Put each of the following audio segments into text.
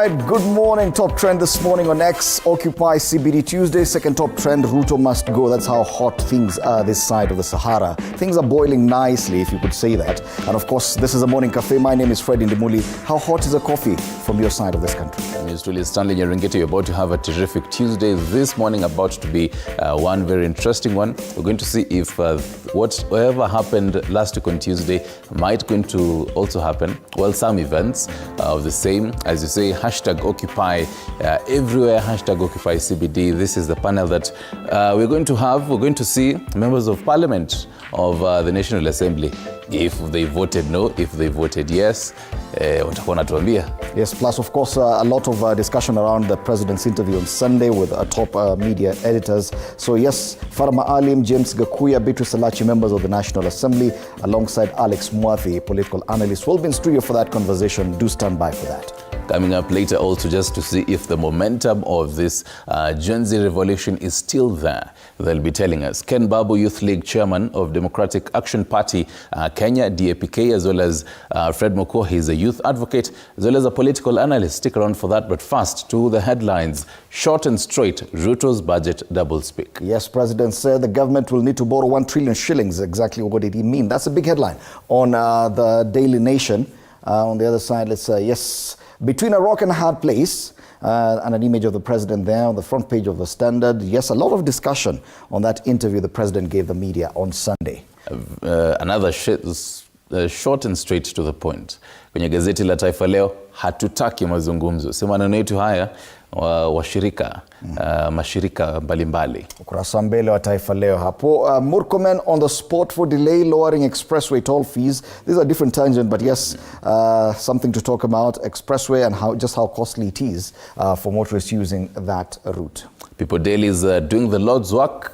right, good morning. Top trend this morning on X, Occupy CBD Tuesday. Second top trend, Ruto must go. That's how hot things are this side of the Sahara. Things are boiling nicely, if you could say that. And of course, this is a morning cafe. My name is Fred Indimuli. How hot is a coffee from your side of this country? It's really Stanley Nyeringeti. You're about to have a terrific Tuesday this morning, about to be one very interesting one. We're going to see if whatever happened last week on Tuesday might going to also happen. Well, some events of the same, as you say, hashtag Occupy everywhere, hashtag Occupy CBD. This is the panel that we're going to have. We're going to see members of parliament of the National Assembly. If they voted no, if they voted yes, watakuwa natuambia. Yes, plus of course a lot of discussion around the president's interview on Sunday with top media editors. So yes, Farma Alim, James Gakuya, Beatrice Alachi, members of the National Assembly, alongside Alex Mwathi, political analyst, will be in studio for that conversation. Do stand by for that. Coming up later also, just to see if the momentum of this Gen Z revolution is still there. They'll be telling us. Ken Babu, Youth League Chairman of Democratic Action Party Kenya, DAPK, as well as Fred Moko. He's a youth advocate, as well as a political analyst. Stick around for that. But first, to the headlines. Short and straight, Ruto's budget doublespeak. Yes, President said the government will need to borrow 1 trillion shillings. Exactly what did he mean? That's a big headline on the Daily Nation. On the other side, let's say, yes, between a rock and a hard place, and an image of the president there on the front page of the Standard. Yes, a lot of discussion on that interview the president gave the media on Sunday. Another short and straight to the point. Kwenye gazeti la Taifa Leo, hatutaki mazungumzo. Sema maneno yetu haya washirika, mashirika mbalimbali. Ukurasa mbele wa Taifa Leo hapo. Murkomen on the spot for delay lowering expressway toll fees. These are different tangent, but yes, something to talk about. Expressway and how costly it is for motorists using that route. People Daily is doing the Lord's work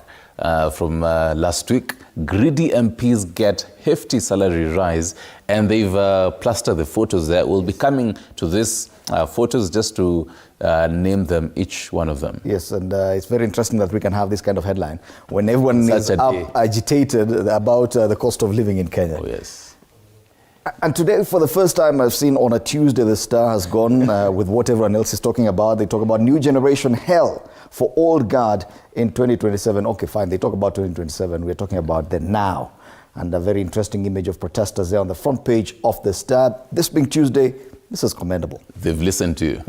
from last week. Greedy MPs get hefty salary rise, and they've plastered the photos there. We'll be coming to this photos just to name them, each one of them. Yes, and it's very interesting that we can have this kind of headline when everyone is agitated about the cost of living in Kenya. Oh, yes. And today, for the first time I've seen on a Tuesday, the Star has gone with what everyone else is talking about. They talk about new generation hell for old guard in 2027. Okay, fine. They talk about 2027. We're talking about the now. And a very interesting image of protesters there on the front page of the Star. This being Tuesday, this is commendable. They've listened to you.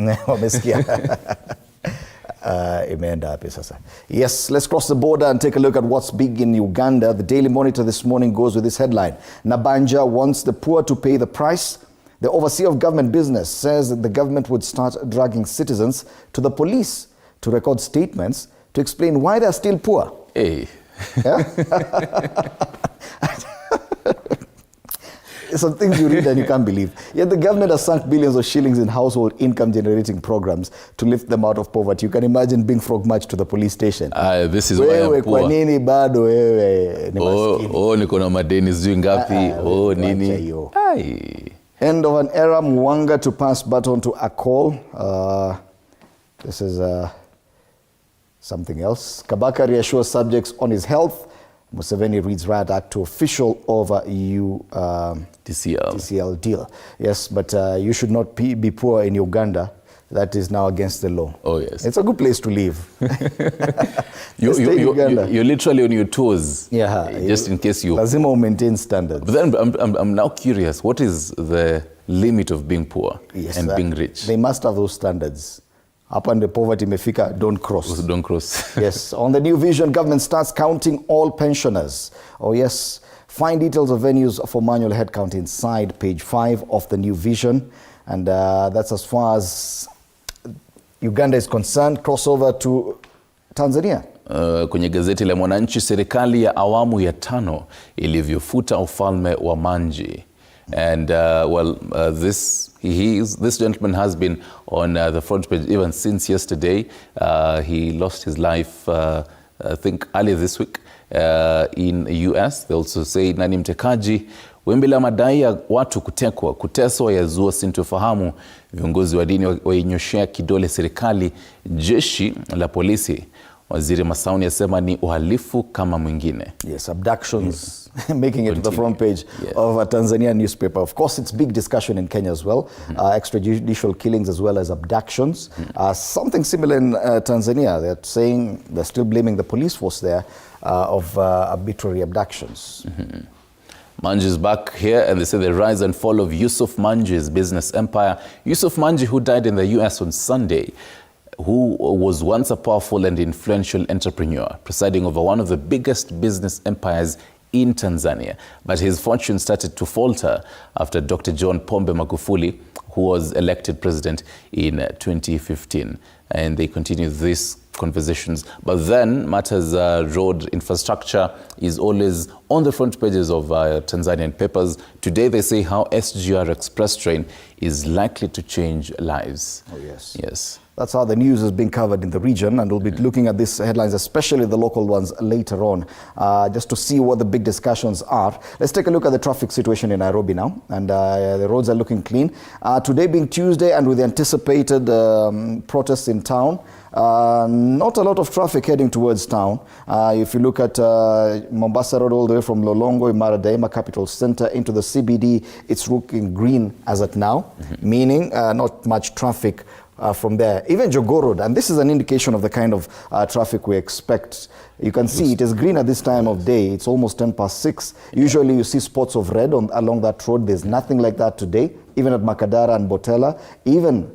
Yes, let's cross the border and take a look at what's big in Uganda. The Daily Monitor this morning goes with this headline. Nabanja wants the poor to pay the price. The overseer of government business says that the government would start dragging citizens to the police to record statements to explain why they're still poor. Hey. Yeah? Some things you read and you can't believe. Yet the government has sunk billions of shillings in household income generating programs to lift them out of poverty. You can imagine being frog marched to the police station. This is why I'm poor. Nini bado wewe ni maskini. Niko na madeni sijui ngapi. Nini. End of an era, Mwanga to pass baton to Akol. This is something else. Kabaka reassures subjects on his health. Museveni reads riot act to official over EU TCL deal. Yes, but you should not be poor in Uganda. That is now against the law. Oh, yes. It's a good place to live. You're literally on your toes. Yeah. Just in case you... Lazima maintain standards. But then I'm now curious, what is the limit of being poor and being rich? They must have those standards. Up under poverty mefika, don't cross. Don't cross. Yes. On the New Vision, government starts counting all pensioners. Oh yes. Find details of venues for manual head count inside page 5 of the New Vision. And that's as far as Uganda is concerned. Crossover to Tanzania. Kwenye gazeti la Mwananchi, serikali ya awamu ya 5 ilivyofuta ufalme wa Manji. And this gentleman has been on the front page even since yesterday. He lost his life, I think, earlier this week in the US. They also say nani mtekaji. Wimbi la madai ya watu kuteswa yazua sintofahamu. Viongozi wa dini wainyoshea kidole serikali. Jeshi la polisi Waziri Masauni asema ni uhalifu kama mwingine. Yes, abductions making it to the front page of a Tanzanian newspaper. Of course, it's big discussion in Kenya as well. Extrajudicial killings as well as abductions. Something similar in Tanzania. They're saying they're still blaming the police force there of arbitrary abductions. Manji is back here, and they say the rise and fall of Yusuf Manji's business empire. Yusuf Manji, who died in the US on Sunday, who was once a powerful and influential entrepreneur, presiding over one of the biggest business empires in Tanzania. But his fortune started to falter after Dr. John Pombe Magufuli, who was elected president in 2015. And they continue these conversations. But then matters road infrastructure is always on the front pages of Tanzanian papers. Today they say how SGR Express train is likely to change lives. Oh, yes. Yes. That's how the news is being covered in the region, and we'll be looking at these headlines, especially the local ones, later on, just to see what the big discussions are. Let's take a look at the traffic situation in Nairobi now, and the roads are looking clean. Today being Tuesday, and with the anticipated protests in town, not a lot of traffic heading towards town. If you look at Mombasa Road all the way from Lolongo, Imara Daima Capital Center into the CBD, it's looking green as at now, meaning not much traffic from there. Even Jogoo Road, and this is an indication of the kind of traffic we expect. You can see it is green at this time of day. It's almost 6:10. Usually you see spots of red along that road. There's nothing like that today. Even at Makadara and Botella, even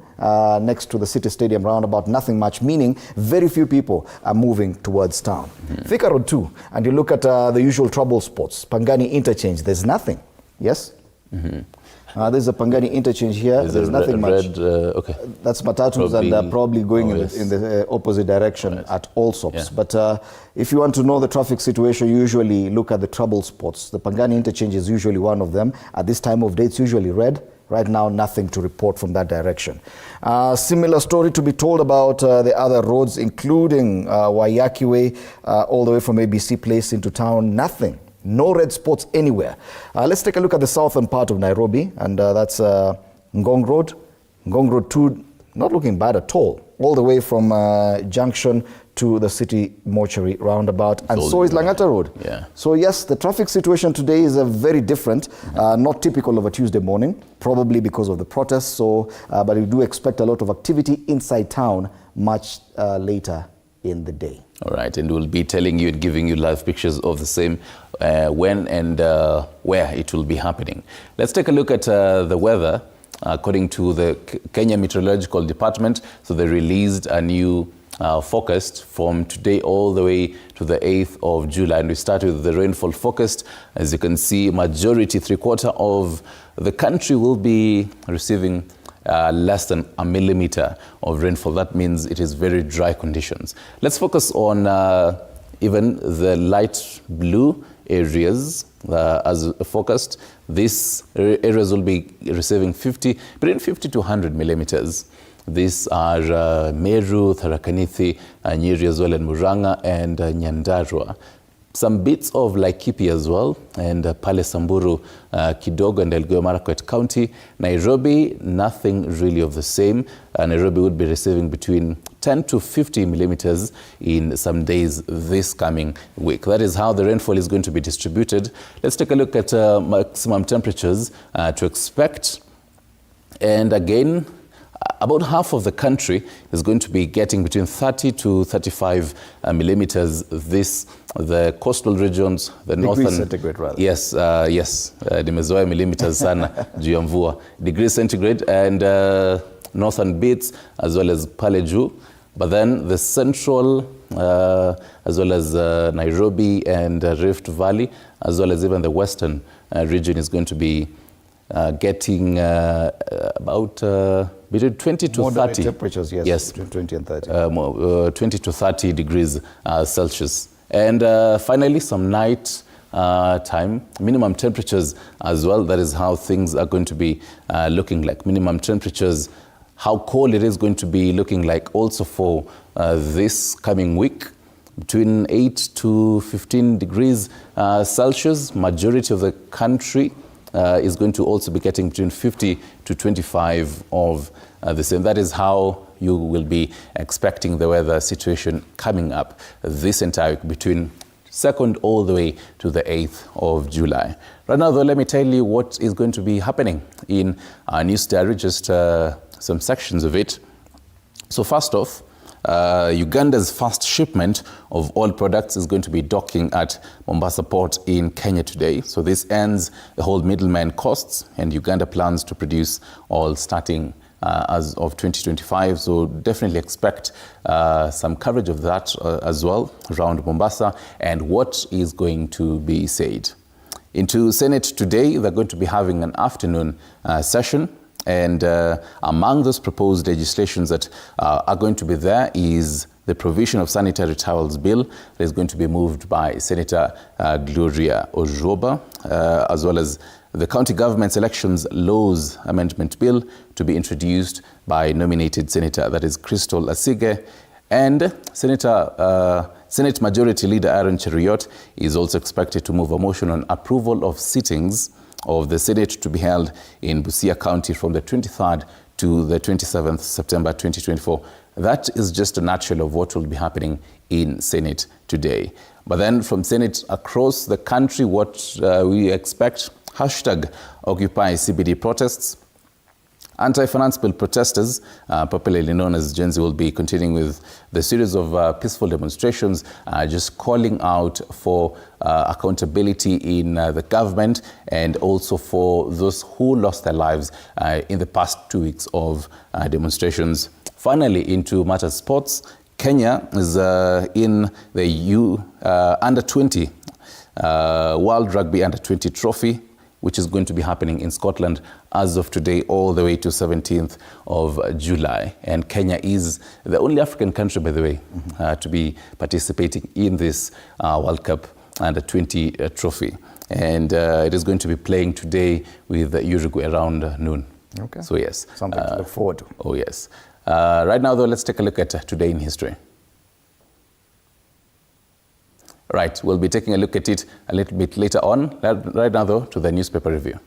next to the City Stadium roundabout, nothing much, meaning very few people are moving towards town. Thika Road too, and you look at the usual trouble spots. Pangani Interchange, there's nothing. Yes? There's a Pangani Interchange here. There's nothing much. Okay. That's Matatus, and probably going in the opposite direction at all stops. Yeah. But if you want to know the traffic situation, you usually look at the trouble spots. The Pangani Interchange is usually one of them. At this time of day, it's usually red. Right now, nothing to report from that direction. Similar story to be told about the other roads, including Waiyaki Way, all the way from ABC Place into town. Nothing. No red spots anywhere. Let's take a look at the southern part of Nairobi, and that's Ngong Road. Ngong Road 2, not looking bad at all the way from Junction to the City Mortuary roundabout, and so is Langata Road. Yeah. So yes, the traffic situation today is very different, not typical of a Tuesday morning, probably because of the protests. So, but we do expect a lot of activity inside town much later in the day. All right, and we'll be telling you and giving you live pictures of the same when and where it will be happening. Let's take a look at the weather. According to the Kenya Meteorological Department, so they released a new forecast from today all the way to the 8th of July. And we start with the rainfall forecast. As you can see, majority, 3/4 of the country will be receiving less than a millimeter of rainfall. That means it is very dry conditions. Let's focus on even the light blue areas as forecast. These areas will be receiving between 50 to 100 millimeters. These are Meru, Tharaka Nithi, Nyeri as well, and Murang'a and Nyandarua. Some bits of Laikipia as well, and Pale Samburu, Kidogo and Elgeyo Marakwet County. Nairobi, nothing really of the same. Nairobi would be receiving between 10 to 50 millimeters in some days this coming week. That is how the rainfall is going to be distributed. Let's take a look at maximum temperatures to expect. And again, about half of the country is going to be getting between 30 to 35 millimeters. The coastal regions, the northern... Degrees centigrade, rather. Yes, yes. Nimezoea millimeters sana juu ya mvua. Degrees centigrade, and northern bits as well as pale juu. But then the central, as well as Nairobi and Rift Valley, as well as even the western region is going to be getting about between 20 to moderate 30 temperatures, yes, between 20 and 30. 20 to 30 degrees Celsius. And finally, some night time, minimum temperatures as well. That is how things are going to be looking like. Minimum temperatures, how cold it is going to be looking like also for this coming week. Between 8 to 15 degrees Celsius. Majority of the country is going to also be getting between 50 to 25 of the same. That is how you will be expecting the weather situation coming up this entire week between 2nd all the way to the 8th of July. Right now, though, let me tell you what is going to be happening in our news diary, just some sections of it. So first off, Uganda's first shipment of oil products is going to be docking at Mombasa Port in Kenya today. So this ends the whole middleman costs, and Uganda plans to produce oil starting as of 2025. So definitely expect some coverage of that as well around Mombasa and what is going to be said. Into Senate today, they're going to be having an afternoon session. And among those proposed legislations that are going to be there is the provision of sanitary towels bill that is going to be moved by Senator Gloria Ojoba, as well as the County Government's Elections Laws Amendment Bill to be introduced by nominated Senator, that is Crystal Asige, and Senate Majority Leader Aaron Cheruiyot is also expected to move a motion on approval of sittings of the Senate to be held in Busia County from the 23rd to the 27th September 2024. That is just a nutshell of what will be happening in Senate today. But then from Senate across the country, what we expect, hashtag Occupy CBD protests. Anti-finance bill protesters, popularly known as Gen Z, will be continuing with the series of peaceful demonstrations, just calling out for accountability in the government and also for those who lost their lives in the past 2 weeks of demonstrations. Finally, into matters sports, Kenya is in the Under-20 World Rugby Under-20 Trophy, which is going to be happening in Scotland as of today all the way to 17th of July. And Kenya is the only African country, by the way, to be participating in this World Cup Under-20 trophy. And it is going to be playing today with Uruguay around noon. Okay. So yes. Something to look forward to. Oh yes. Right now though, let's take a look at today in history. Right, we'll be taking a look at it a little bit later on. Right now, though, to the newspaper review.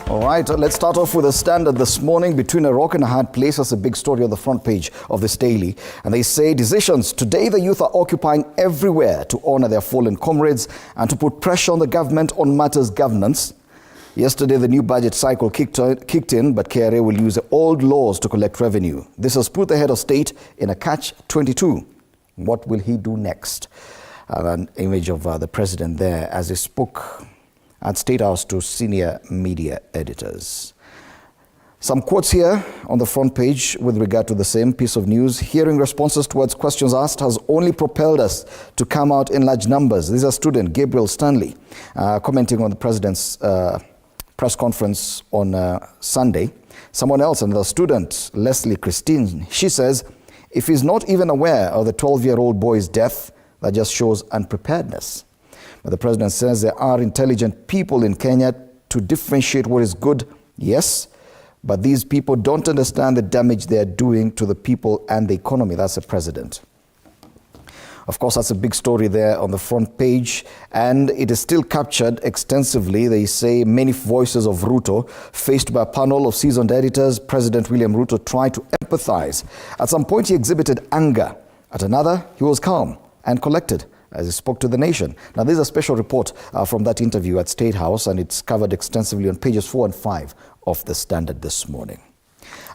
All right, let's start off with a Standard this morning. Between a rock and a hard place, that's a big story on the front page of this daily. And they say, decisions. Today, the youth are occupying everywhere to honor their fallen comrades and to put pressure on the government on matters governance. Yesterday, the new budget cycle kicked in, but KRA will use the old laws to collect revenue. This has put the head of state in a catch-22. What will he do next? An image of the president there as he spoke at State House to senior media editors. Some quotes here on the front page with regard to the same piece of news. Hearing responses towards questions asked has only propelled us to come out in large numbers. This is a student, Gabriel Stanley, commenting on the president's press conference on Sunday. Someone else, another student, Leslie Christine, she says, if he's not even aware of the 12-year-old boy's death, that just shows unpreparedness. But the president says there are intelligent people in Kenya to differentiate what is good, yes, but these people don't understand the damage they are doing to the people and the economy. That's the president. Of course, that's a big story there on the front page, and it is still captured extensively. They say many voices of Ruto, faced by a panel of seasoned editors. President William Ruto tried to empathize. At some point, he exhibited anger. At another, he was calm and collected as he spoke to the nation. Now, this is a special report from that interview at State House, and it's covered extensively on pages 4 and 5 of the Standard this morning.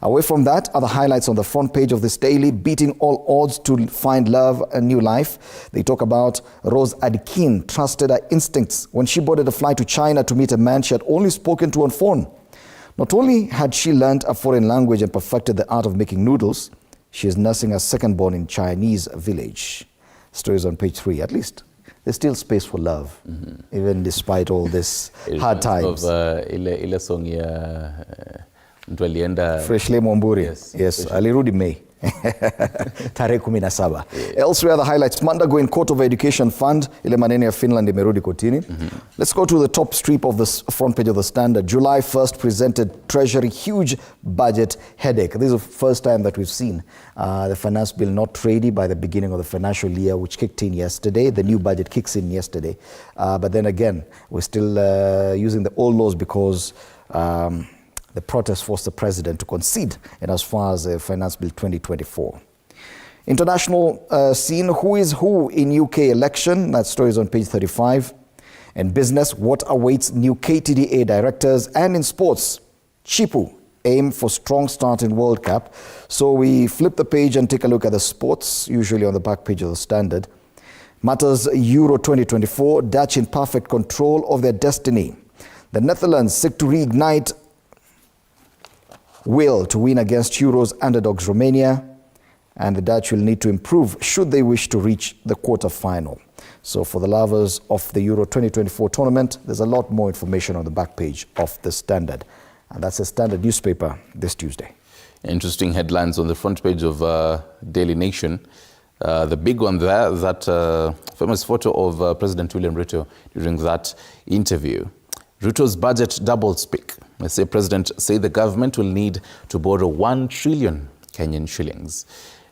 Away from that are the highlights on the front page of this daily, beating all odds to find love and new life. They talk about Rose Adikin trusted her instincts when she boarded a flight to China to meet a man she had only spoken to on phone. Not only had she learned a foreign language and perfected the art of making noodles, she is nursing her second-born in Chinese village. Stories on page 3. At least there's still space for love, even despite all this hard times. Ile song ya mtu alienda Freshly Mwamburi. Yes, Freshly. alirudi May. Tarehe 17. Elsewhere, the highlights: Mandago in Court of Education Fund, ile maneno ya Finland imerudi kotini. Let's go to the top strip of the front page of the Standard. July 1st presented Treasury huge budget headache. This is the first time that we've seen the finance bill not ready by the beginning of the financial year, which kicked in yesterday. The new budget kicks in yesterday. But then again, we're still using the old laws because the protest forced the president to concede in as far as Finance Bill 2024. International scene: who is who in UK election? That story is on page 35. And business: what awaits new KTDA directors? And in sports, Chipu aim for strong start in World Cup. So we flip the page and take a look at the sports, usually on the back page of the Standard. Matters Euro 2024, Dutch in perfect control of their destiny. The Netherlands seek to reignite will to win against Euro's underdogs Romania, and the Dutch will need to improve should they wish to reach the quarter-final. So for the lovers of the Euro 2024 tournament, there's a lot more information on the back page of the Standard. And that's the Standard newspaper this Tuesday. Interesting headlines on the front page of Daily Nation. The big one there, that famous photo of President William Ruto during that interview. Ruto's budget double-speak. They say President say the government will need to borrow 1 trillion Kenyan shillings.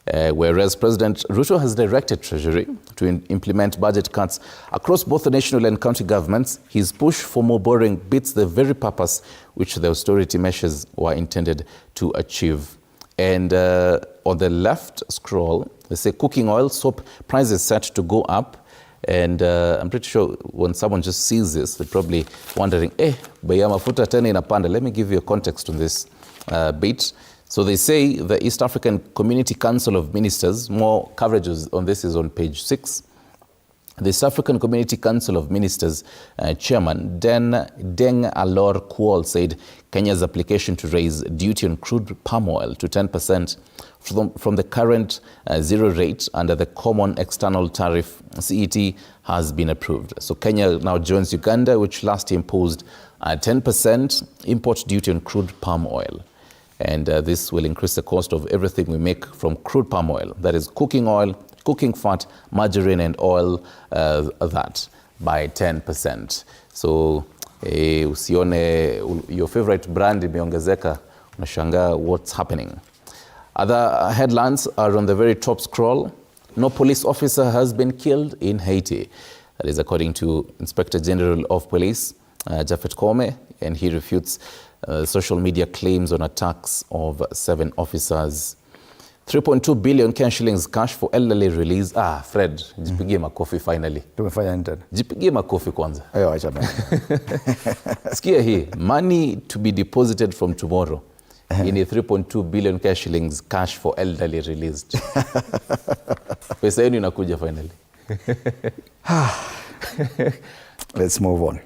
Whereas President Ruto has directed Treasury to implement budget cuts across both the national and county governments, his push for more borrowing beats the very purpose which the austerity measures were intended to achieve. And on the left scroll, they say cooking oil, soap prices set to go up. And I'm pretty sure when someone just sees this, they're probably wondering, bei ya mafuta tena inapanda. Let me give you a context on this bit. So they say the East African Community Council of Ministers, more coverage on this is on page 6. The East African Community Council of Ministers Chairman Deng Alor Kuol said Kenya's application to raise duty on crude palm oil to 10% from the current zero rate under the Common External Tariff CET has been approved. So Kenya now joins Uganda, which last imposed a 10% import duty on crude palm oil. And this will increase the cost of everything we make from crude palm oil, that is cooking oil, cooking fat, margarine and oil, that by 10%. So usione your favorite brand imeongezeka, unashangaa what's happening. Other headlines are on the very top scroll. No police officer has been killed in Haiti. That is according to Inspector General of Police, Japhet Kome, and he refutes social media claims on attacks of 7 officers. 3.2 billion Kenyan shillings cash for elderly release. Fred, jipigie makofi finally. Tumefanya nini? Jipigie makofi kwanza. Ayo, acha bana. Sikia hii, money to be deposited from tomorrow. In a 3.2 billion Kenyan shillings cash for elderly released. Pesa yenu inakuja finally. Let's move on.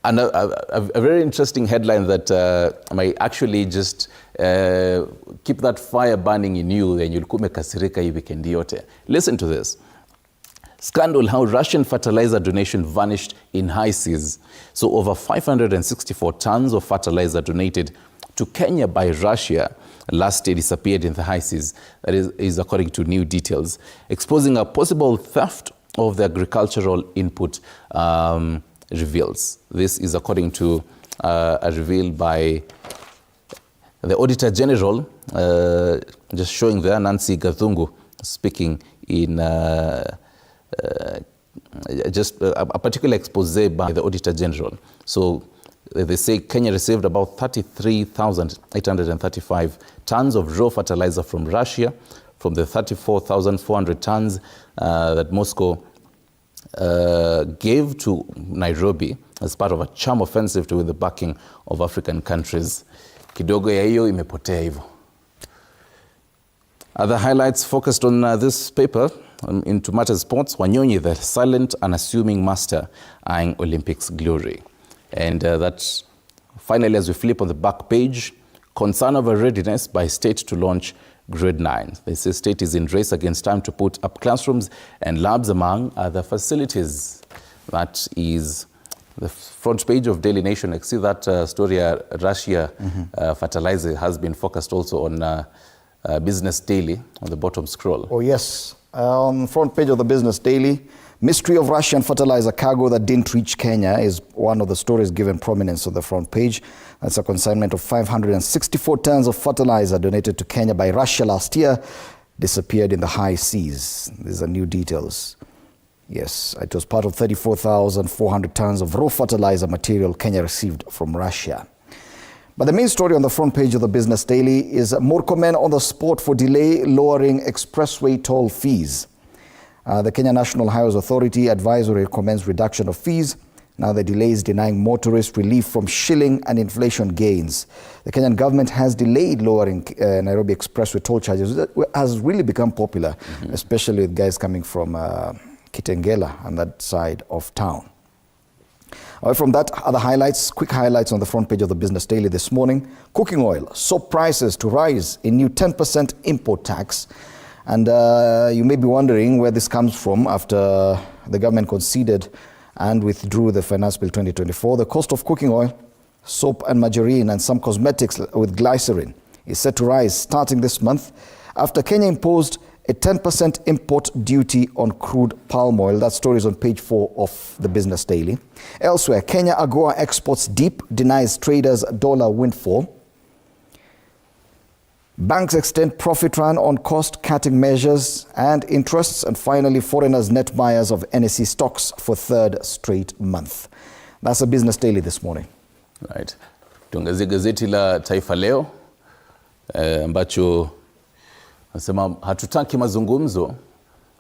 And a very interesting headline that might actually just keep that fire burning in you and you'll kumekasirika hii weekend yote. Listen to this. Scandal how Russian fertilizer donation vanished in high seas. So over 564 tons of fertilizer donated to Kenya by Russia last year disappeared in the high seas. That is according to new details, exposing a possible theft of the agricultural input reveals. This is according to a reveal by the Auditor General, just showing there, Nancy Gathungu, speaking in just a particular expose by the Auditor General. So they say Kenya received about 33,835 tons of raw fertilizer from Russia, from the 34,400 tons that Moscow gave to Nairobi as part of a charm offensive to win the backing of African countries. Kidogo ya hiyo imepotea hivyo. Other highlights focused on this paper into matters sports. Wanyonyi, the silent, unassuming master, eyeing Olympics glory. And that's finally, as we flip on the back page, concern over readiness by state to launch grade 9. They say state is in race against time to put up classrooms and labs among other facilities. That is the front page of Daily Nation. I see that story, Russia fertilizer has been focused also on Business Daily on the bottom scroll. Oh, yes. On the front page of the Business Daily, mystery of Russian fertilizer cargo that didn't reach Kenya is one of the stories given prominence on the front page. That's a consignment of 564 tons of fertilizer donated to Kenya by Russia last year disappeared in the high seas. These are new details. Yes, it was part of 34,400 tons of raw fertilizer material Kenya received from Russia. But the main story on the front page of the Business Daily is Murkomen on the spot for delay lowering expressway toll fees. The Kenya National Highways Authority advisory recommends reduction of fees. Now the delay is denying motorists relief from shilling and inflation gains. The Kenyan government has delayed lowering Nairobi expressway toll charges. That has really become popular, especially with guys coming from Kitengela and that side of town. Away from that, other highlights, quick highlights on the front page of the Business Daily this morning. Cooking oil, soap prices to rise in new 10% import tax. And you may be wondering where this comes from after the government conceded and withdrew the Finance Bill 2024. The cost of cooking oil, soap and margarine and some cosmetics with glycerin is set to rise starting this month after Kenya imposed a 10% import duty on crude palm oil. That story is on page 4 of the Business Daily. Elsewhere, Kenya AGOA exports deep, denies traders dollar windfall. Banks extend profit run on cost-cutting measures and interests. And finally, foreigners net buyers of NSE stocks for third straight month. That's the Business Daily this morning. Right. Tuangazie gazeti la Taifa Leo ambacho nasema hatutaki mazungumzo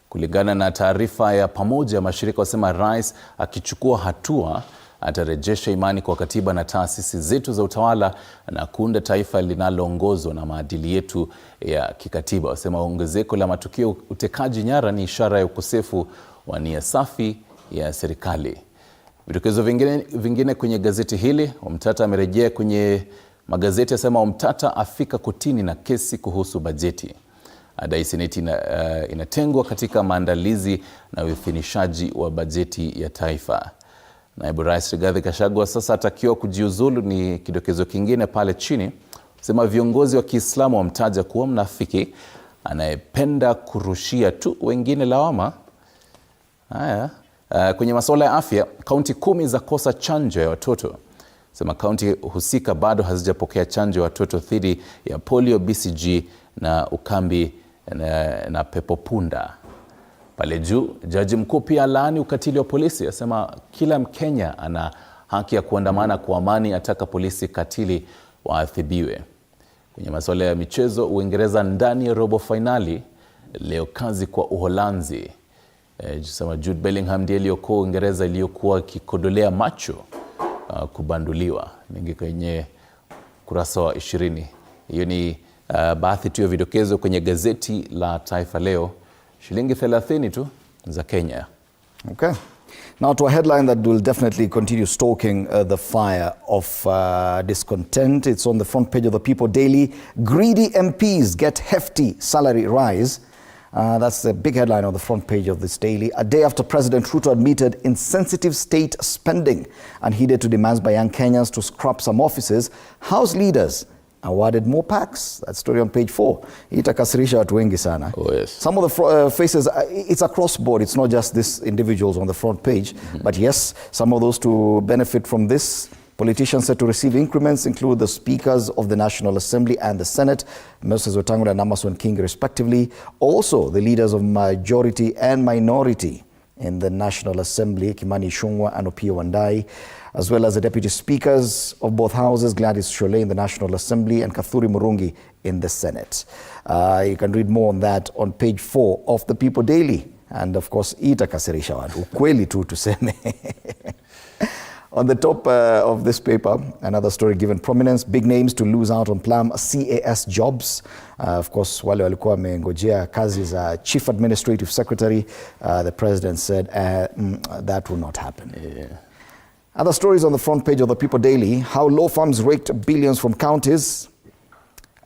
kulingana na taarifa ya pamoja. Mashirika wasema rais akichukua hatua atarejesha imani kwa katiba na taasisi zetu za utawala na kuunda taifa linaloongozwa na maadili yetu ya kikatiba. Wasema ongezeko la matukio utekaji nyara ni ishara ya ukosefu wa nia safi ya serikali. Vidokezo vingine kwenye gazeti hili, Omtata amerejea kwenye magazeti asema Omtata afika kotini na kesi kuhusu bajeti. Adai seneti inatengwa katika maandalizi na uidhinishaji wa bajeti ya taifa. Naibu Rais Rigathi Gachagua sasa atakiwa kujiuzulu ni kidokezo kingine pale chini. Sema viongozi wa Kiislamu wamtaja kuwa mnafiki anayependa kurushia tu wengine lawama. Haya, kwenye masuala ya afya, kaunti 10 za kosa chanjo ya watoto. Sema kaunti husika bado hazijapokea chanjo ya watoto dhidi ya polio, BCG na ukambi na pepopunda. Pale juu, jaji mkuu pia laani ukatili wa polisi. Asema kila Mkenya ana haki ya kuandamana kwa amani, ataka polisi katili waadhibiwe. Kwenye masuala ya michezo, Uingereza ndani ya robo finali, leo kazi kwa Uholanzi. Sema Jude Bellingham ndiye aliyokuwa Uingereza iliyokuwa kikodolea macho kubanduliwa. Mingi kwenye kurasa wa 20. Hiyo ni baadhi tu ya vidokezo kwenye gazeti la Taifa Leo. Shilingi 30 tu za Kenya. Okay. Now to a headline that will definitely continue stoking the fire of discontent. It's on the front page of the People Daily. Greedy MPs get hefty salary rise. That's the big headline on the front page of this daily. A day after President Ruto admitted insensitive state spending and heeded to demands by young Kenyans to scrap some offices, House leaders awarded more packs. That story on page 4. Itakasirisha watu wengi sana. Oh, yes. Some of the faces, it's across board. It's not just these individuals on the front page. But yes, some of those to benefit from this. Politicians set to receive increments include the speakers of the National Assembly and the Senate, Moses Wetangula and Amason King respectively. Also, the leaders of majority and minority in the National Assembly, Kimani Ichung'wah and Opiyo Wandayi, as well as the deputy speakers of both houses, Gladys Sholei in the National Assembly and Kathuri Murungi in the Senate. You can read more on that on page 4 of the People Daily. And of course, itakasirisha watu. Ukweli tu tuseme. On the top of this paper, another story given prominence, big names to lose out on plum CAS jobs. Of course, wale walikuwa wamengojea kazi za Chief Administrative Secretary, the President said that will not happen. Yeah. Other stories on the front page of the People Daily, how law firms raked billions from counties,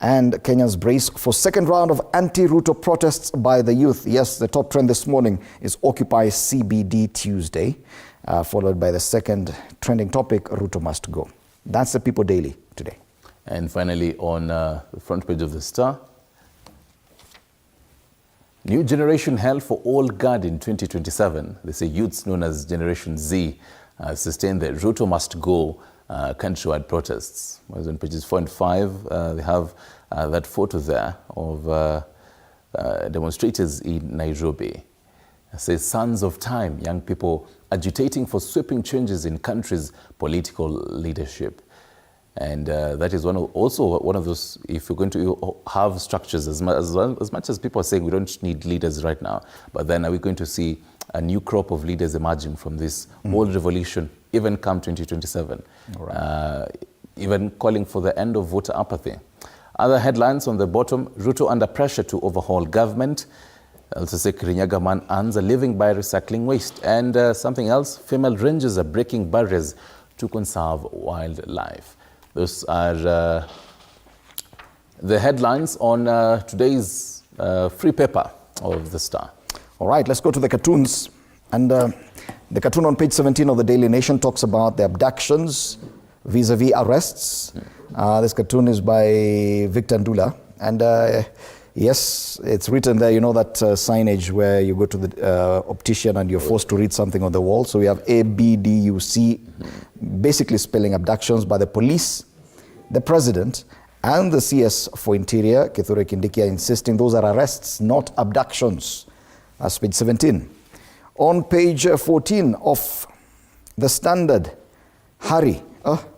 and Kenyans brace for second round of anti-Ruto protests by the youth. Yes, the top trend this morning is Occupy CBD Tuesday, followed by the second trending topic, Ruto must go. That's the People Daily today. And finally, on the front page of the Star, New generation hell for all guard in 2027. They say youths known as Generation Z sustain the Ruto must go countrywide protests. On pages 4 and 5, they have that photo there of demonstrators in Nairobi. It says, sons of time, young people agitating for sweeping changes in country's political leadership. And that is also one of those, if you're going to have structures, as much as people are saying we don't need leaders right now, but then are we going to see a new crop of leaders emerging from this old revolution, even come 2027, even calling for the end of voter apathy. Other headlines on the bottom, Ruto under pressure to overhaul government. Also say Kirinyaga man earns a living by recycling waste. And something else, female rangers are breaking barriers to conserve wildlife. Those are the headlines on today's free paper of The Star. All right, let's go to the cartoons. And the cartoon on page 17 of the Daily Nation talks about the abductions vis-a-vis arrests. This cartoon is by Victor Ndula. And yes, it's written there, you know that signage where you go to the optician and you're forced to read something on the wall. So we have ABDUC, basically spelling abductions by the police, the president, and the CS for Interior, Kithure Kindiki, are insisting those are arrests, not abductions. That's page 17. On page 14 of the Standard, Harry.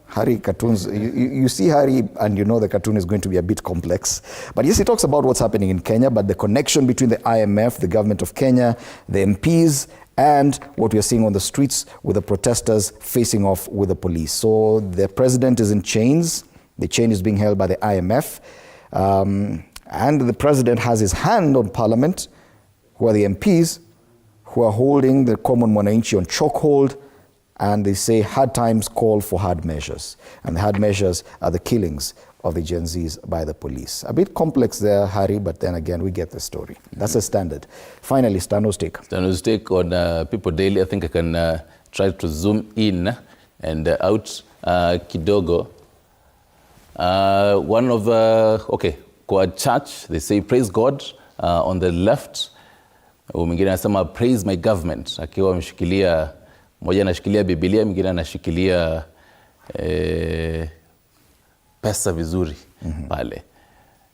Harry cartoons, you see Harry and you know the cartoon is going to be a bit complex. But yes, he talks about what's happening in Kenya, but the connection between the IMF, the government of Kenya, the MPs, and what we are seeing on the streets with the protesters facing off with the police. So the president is in chains. The chain is being held by the IMF. And the president has his hand on parliament, who are the MPs, who are holding the common mwananchi on chokehold. And they say hard times call for hard measures. And the hard measures are the killings of the Gen Zs by the police. A bit complex there, Harry, but then again, we get the story. That's a standard. Finally, Stano's take. Stano's take on People Daily. I think I can try to zoom in and out kidogo. One of the, kwa church, they say praise God on the left. Mwingine anasema praise my government. Akiwa ameshikilia, mmoja anashikilia Biblia, mwingine anashikilia pesa vizuri pale.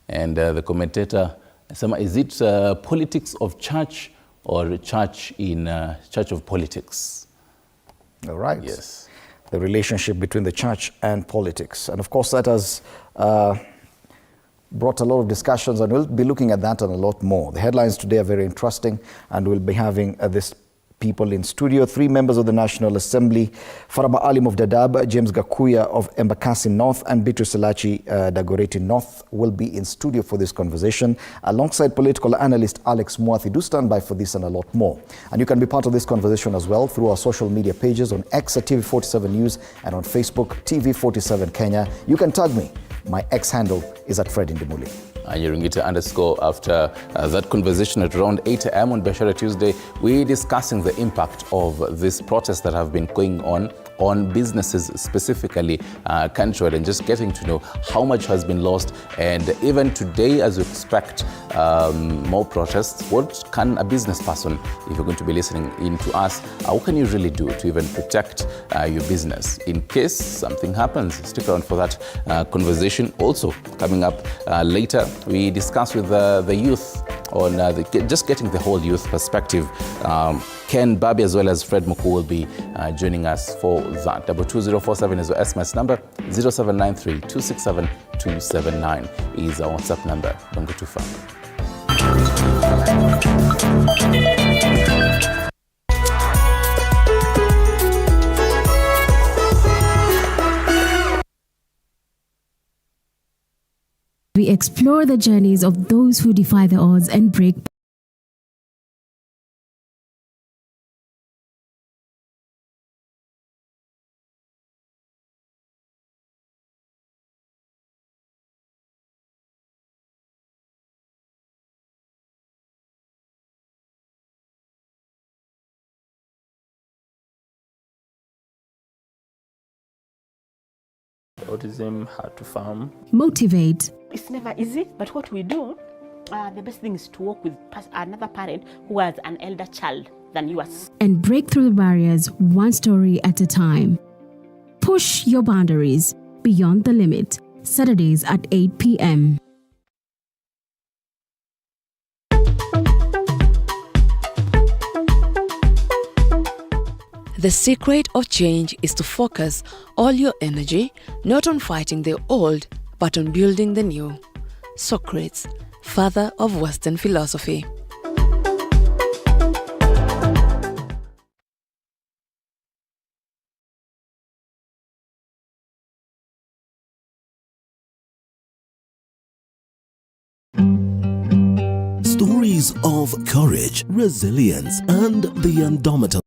And the commentator anasema, is it politics of church or church in church of politics? All right. Yes. The relationship between the church and politics. And of course, that has brought a lot of discussions, and we'll be looking at that and a lot more. The headlines today are very interesting, and we'll be having this people in studio. 3 members of the National Assembly, Faraba Alim of Dadaab, James Gakuya of Embakasi North, and Beatrice Salachi Dagoretti North will be in studio for this conversation, alongside political analyst Alex Mwathi. Do stand by for this and a lot more. And you can be part of this conversation as well through our social media pages on X at TV47 News and on Facebook, TV47 Kenya. You can tag me. My X handle is at Fred Indimuli. Nyerungita _ after that conversation at around 8 a.m. on Biashara Tuesday, we're discussing the impact of this protests that have been going on businesses, specifically countrywide, and just getting to know how much has been lost. And even today, as we expect more protests, what can a business person, if you're going to be listening in to us, what can you really do to even protect your business in case something happens? Stick around for that conversation. Also, coming up later, we discuss with the youth on just getting the whole youth perspective. Ken Babi as well as Fred Muku will be joining us for that. 22047 is our SMS number. 0793 267 279 is our WhatsApp number. Don't go too far. We explore the journeys of those who defy the odds and break autism, how to farm. motivate, It's never easy, but what we do, the best thing is to work with another parent who has an elder child than yours. And break through the barriers one story at a time. Push your boundaries beyond the limit. Saturdays at 8 p.m. The secret of change is to focus all your energy not on fighting the old, but on building the new. Socrates, father of Western philosophy. Stories of courage, resilience, and the indomitable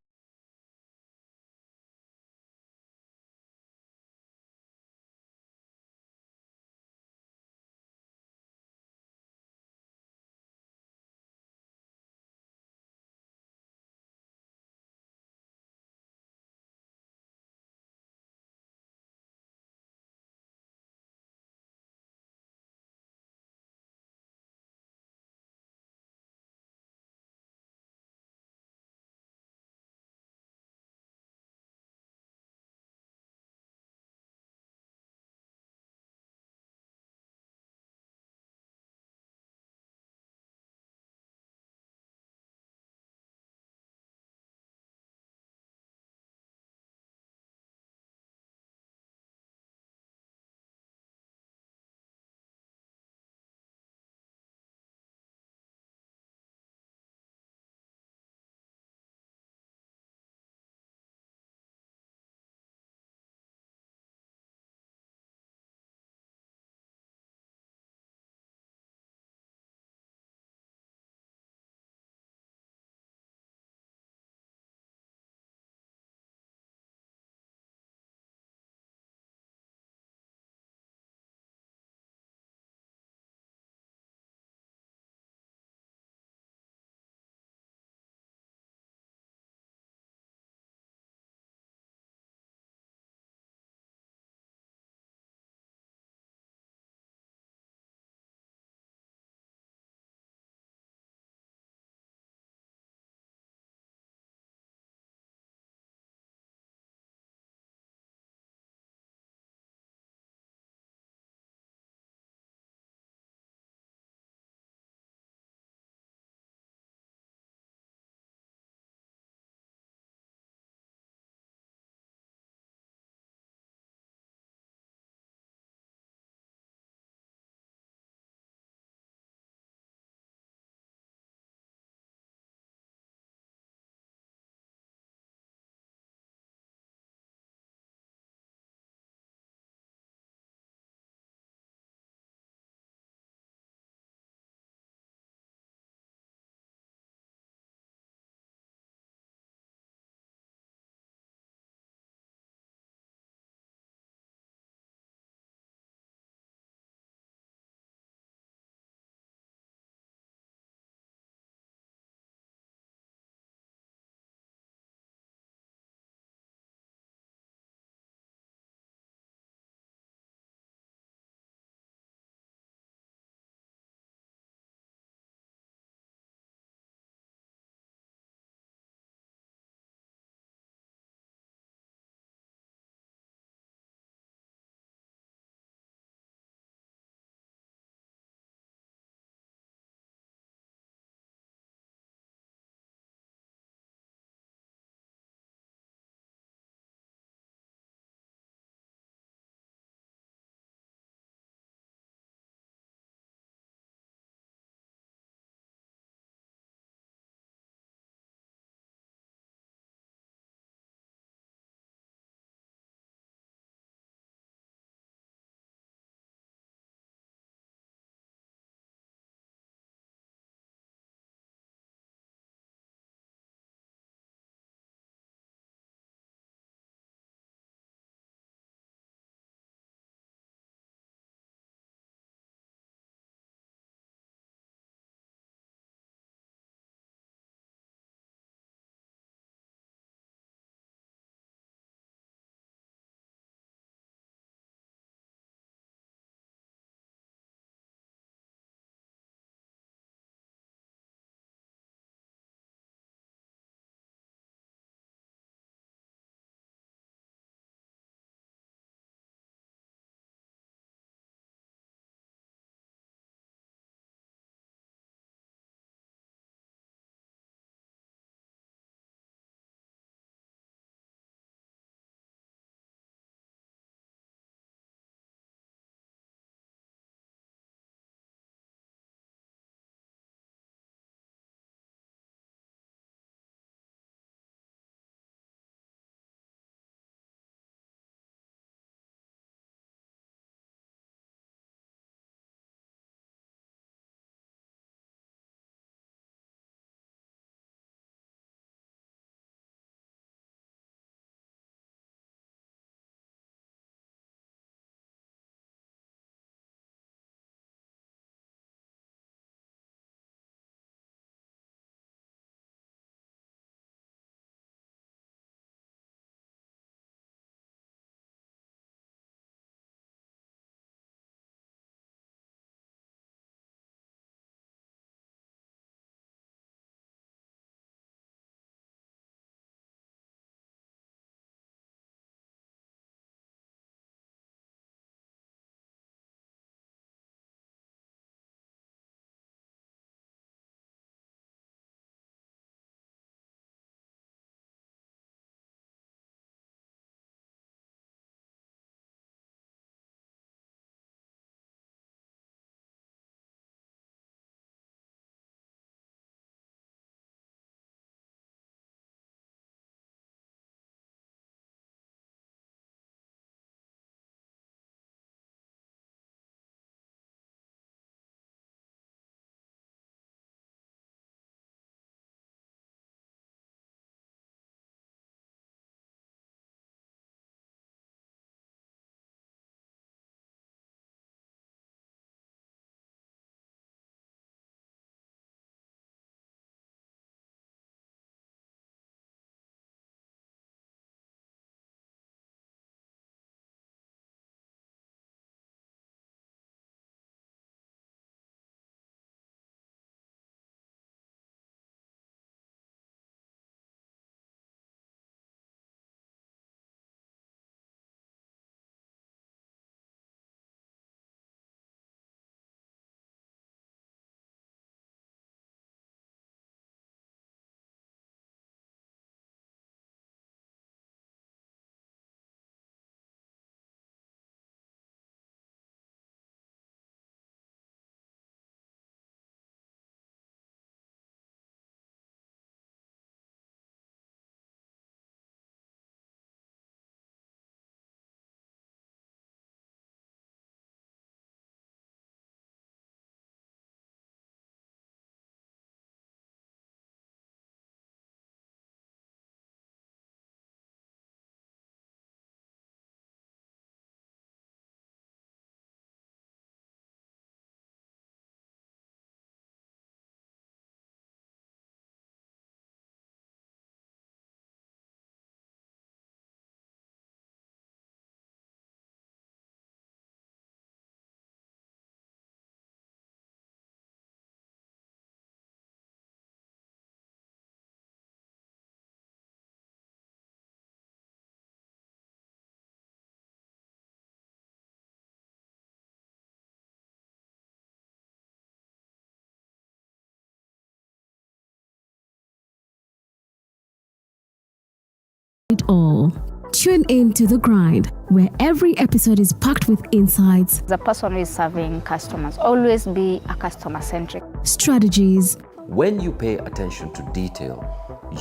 It all. Tune in to The Grind, where every episode is packed with insights, The person who is serving customers, always be a customer-centric. strategies, When you pay attention to detail,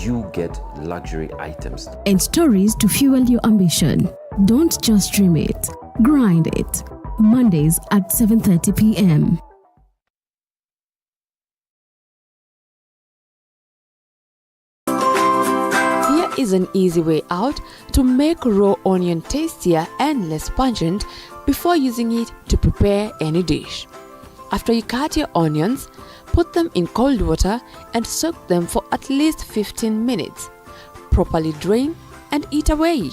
you get luxury items. and stories to fuel your ambition. Don't just dream it, grind it. Mondays at 7:30 p.m. Here is an easy way out to make raw onion tastier and less pungent before using it to prepare any dish. After you cut your onions, put them in cold water and soak them for at least 15 minutes. Properly drain and eat away.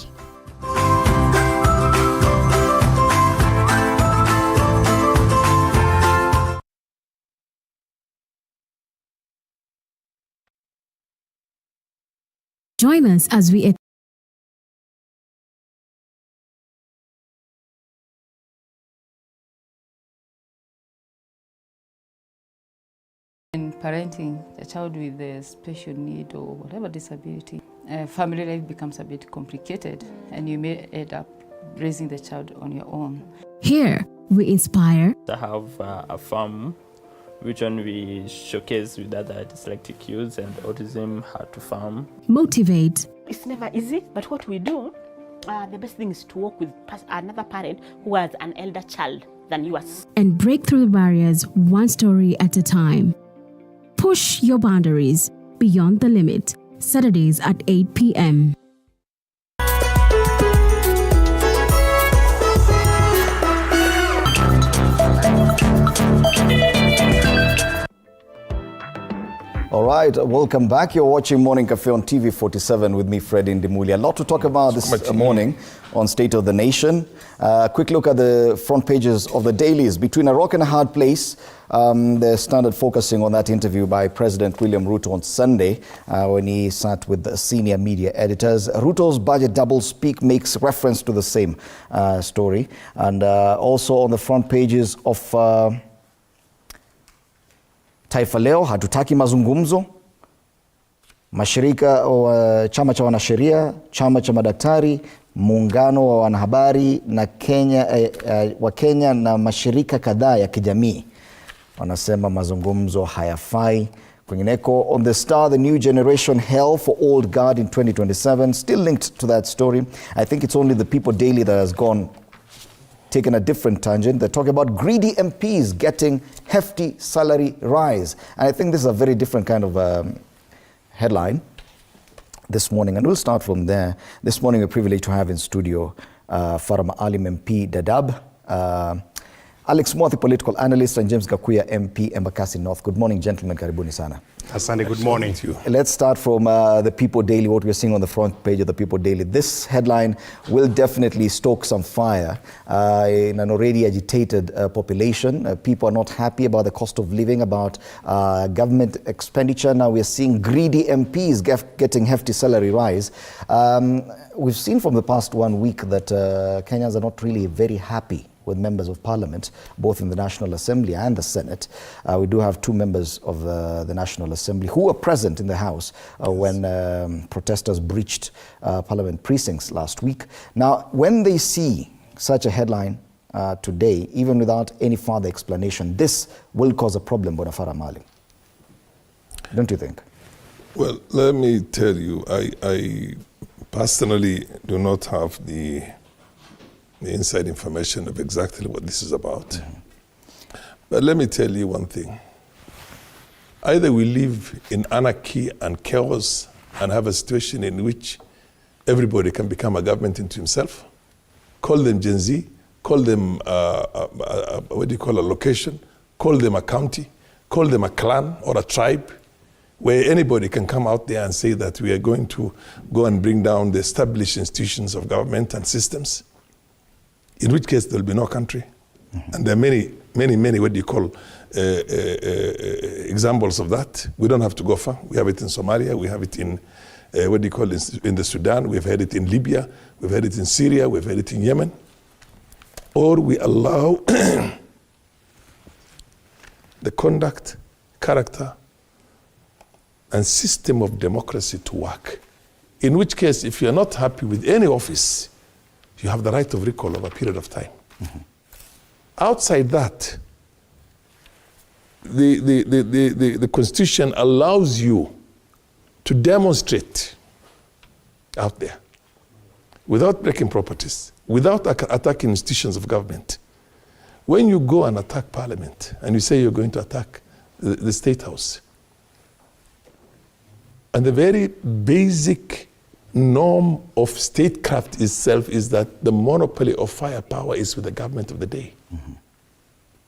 Join us as we In parenting a child with a special need or whatever disability, family life becomes a bit complicated and you may end up raising the child on your own. Here, we inspire, I have a farm which one we showcase with other dyslexic youths and autism how to farm. motivate, It's never easy, but what we do, the best thing is to work with another parent who has an elder child than yours. and break through the barriers one story at a time. Push your boundaries beyond the limit. Saturdays at 8 p.m. All right, welcome back. You're watching Morning Cafe on TV 47 with me, Fred Indimuli. A lot to talk about this morning on State of the Nation. Quick look at the front pages of the dailies. Between a rock and a hard place, the Standard focusing on that interview by President William Ruto on Sunday when he sat with the senior media editors. Ruto's budget double speak makes reference to the same story. And also on the front pages of Taifa Leo, hatutaki mazungumzo. Mashirika chama cha wanasheria, chama cha madaktari, muungano wa wanahabari na wa Kenya na mashirika kadhaa ya kijamii wanasema mazungumzo hayafai. Kwingineko, on the Star, the new generation hell for old guard in 2027, still linked to that story. I think it's only the People Daily that has taken a different tangent. They're talking about greedy MPs getting hefty salary rise. And I think this is a very different kind of headline this morning. And we'll start from there. This morning, a privilege to have in studio Farama Alim MP Dadaab, Alex Mwathi, political analyst, and James Gakuya MP, Embakasi North. Good morning, gentlemen. Karibuni sana. Asante, good morning to you. Let's start from the People Daily, what we're seeing on the front page of the People Daily. This headline will definitely stoke some fire in an already agitated population. People are not happy about the cost of living, about government expenditure. Now we're seeing greedy MPs getting hefty salary rise. We've seen from the past 1 week that Kenyans are not really very happy with members of parliament, both in the National Assembly and the Senate. We do have two members of the National Assembly who were present in the House when protesters breached parliament precincts last week. Now, when they see such a headline today, even without any further explanation, this will cause a problem, Bonafara Mali. Don't you think? Well, let me tell you, I personally do not have the inside information of exactly what this is about. Mm-hmm. But let me tell you one thing. Either we live in anarchy and chaos and have a situation in which everybody can become a government into himself, call them Gen Z, call them, what do you call a location, call them a county, call them a clan or a tribe, where anybody can come out there and say that we are going to go and bring down the established institutions of government and systems, in which case there will be no country. Mm-hmm. And there are many, what do you call, examples of that. We don't have to go far. We have it in Somalia, we have it in, what do you call, in the Sudan, we've had it in Libya, we've had it in Syria, we've had it in Yemen. Or we allow the conduct, character, and system of democracy to work In which case, if you're not happy with any office, you have the right of recall over a period of time. Outside that, the Constitution allows you to demonstrate out there without breaking properties, without attacking institutions of government. When you go and attack Parliament and you say you're going to attack the State House, and the very basic norm of statecraft itself is that the monopoly of firepower is with the government of the day.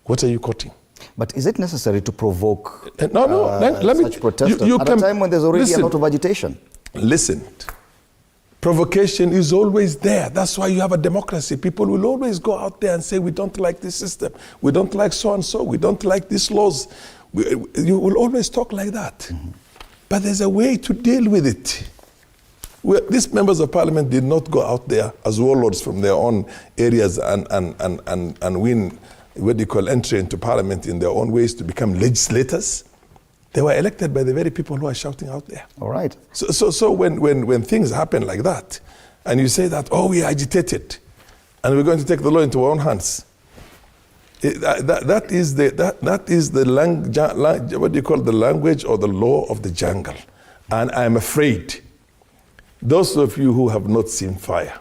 What are you quoting? But is it necessary to provoke such protesters at a time when there's already a lot of agitation? Listen, provocation is always there. That's why you have a democracy. People will always go out there and say, we don't like this system. We don't like so-and-so. We don't like these laws. You will always talk like that. But there's a way to deal with it. These members of parliament did not go out there as warlords from their own areas and win entry into parliament in their own ways to become legislators. They were elected by the very people who are shouting out there. All right. So when things happen like that, and you say that, oh, we are agitated, and we're going to take the law into our own hands, that is the language or the law of the jungle. And I'm afraid those of you who have not seen fire,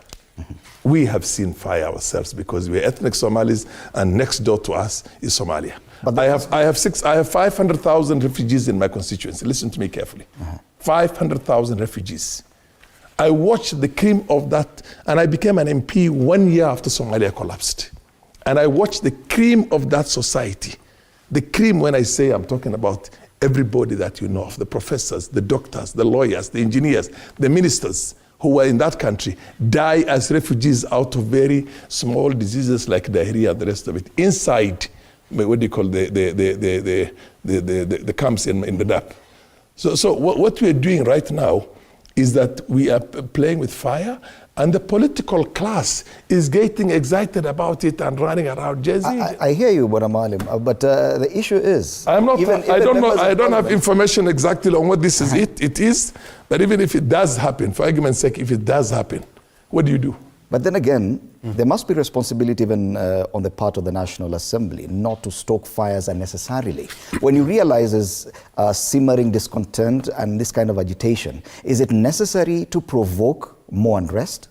we have seen fire ourselves because we're ethnic Somalis, and next door to us is Somalia. But I have 500,000 refugees in my constituency. Listen to me carefully. 500,000 refugees. I watched the cream of that, and I became an MP 1 year after Somalia collapsed. And I watched the cream of that society. The cream, when I say, I'm talking about everybody that you know of, the professors, the doctors, the lawyers, the engineers, the ministers who were in that country, die as refugees out of very small diseases like diarrhea and the rest of it, inside what do you call the camps in the DAP. So what we're doing right now is that we are playing with fire, and the political class is getting excited about it and running around. I hear you, Bwana Maalim, but the issue is... I don't have information exactly on what this is. It is, but even if it does happen, for argument's sake, if it does happen, what do you do? But then again, there must be responsibility even on the part of the National Assembly not to stoke fires unnecessarily. When you realize there's simmering discontent and this kind of agitation, is it necessary to provoke more unrest?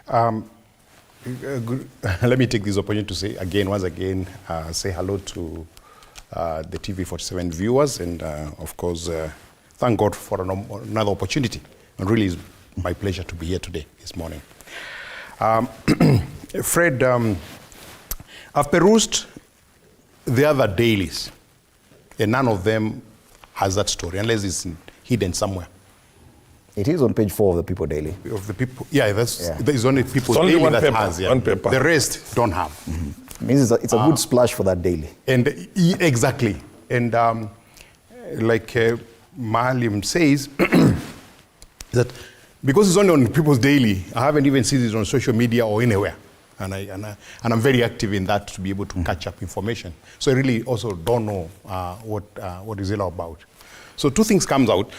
Let me take this opportunity to say once again, say hello to the TV47 viewers, and of course, thank God for another opportunity. And really, it's my pleasure to be here today, this morning. Fred, I've perused the other dailies, and none of them has that story, unless it's hidden somewhere. It is on page 4 of the People Daily. Of the People, there's only People Daily one that paper, has. one paper. The rest don't have. It means it's a good splash for that daily. And exactly. And like Maalim says, that because it's only on People's Daily, I haven't even seen it on social media or anywhere. And I'm very active in that to be able to catch up information. So I really also don't know what is it all about. So two things comes out.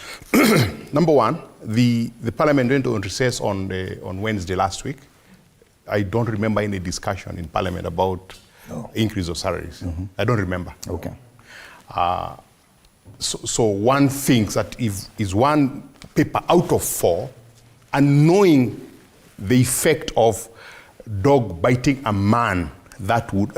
Number one, the Parliament went on recess on Wednesday last week. I don't remember any discussion in Parliament about increase of salaries. I don't remember. Okay. So one thinks that if is one paper out of 4, and knowing the effect of dog biting a man, that would,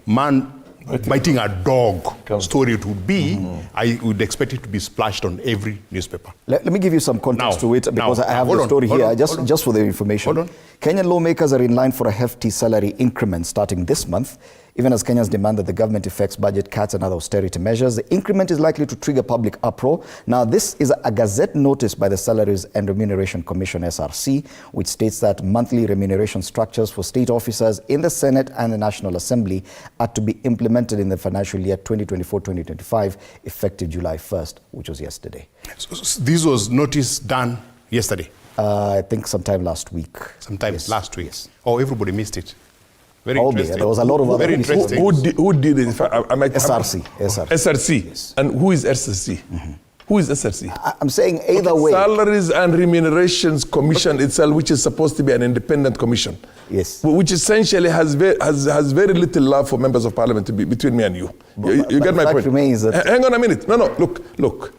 man biting a dog story it would be, I would expect it to be splashed on every newspaper. Let me give you some context to it, because I have the story here, just for the information. Kenyan lawmakers are in line for a hefty salary increment starting this month, even as Kenyans demand that the government effects budget cuts and other austerity measures. The increment is likely to trigger public uproar. Now, this is a Gazette notice by the Salaries and Remuneration Commission, SRC, which states that monthly remuneration structures for state officers in the Senate and the National Assembly are to be implemented in the financial year 2024-2025, effective July 1st, which was yesterday. So this was notice done yesterday? I think sometime last week. Last week? Yes. Oh, everybody missed it. Very interesting. There was a lot of very interesting. Who did it? SRC. SRC. Yes. And who is SRC? Who is SRC? I'm saying either way. Salaries and Remunerations Commission itself, which is supposed to be an independent commission. Yes. Which essentially has very little love for members of parliament to be between me and you. You get my point? Hang on a minute. No, look.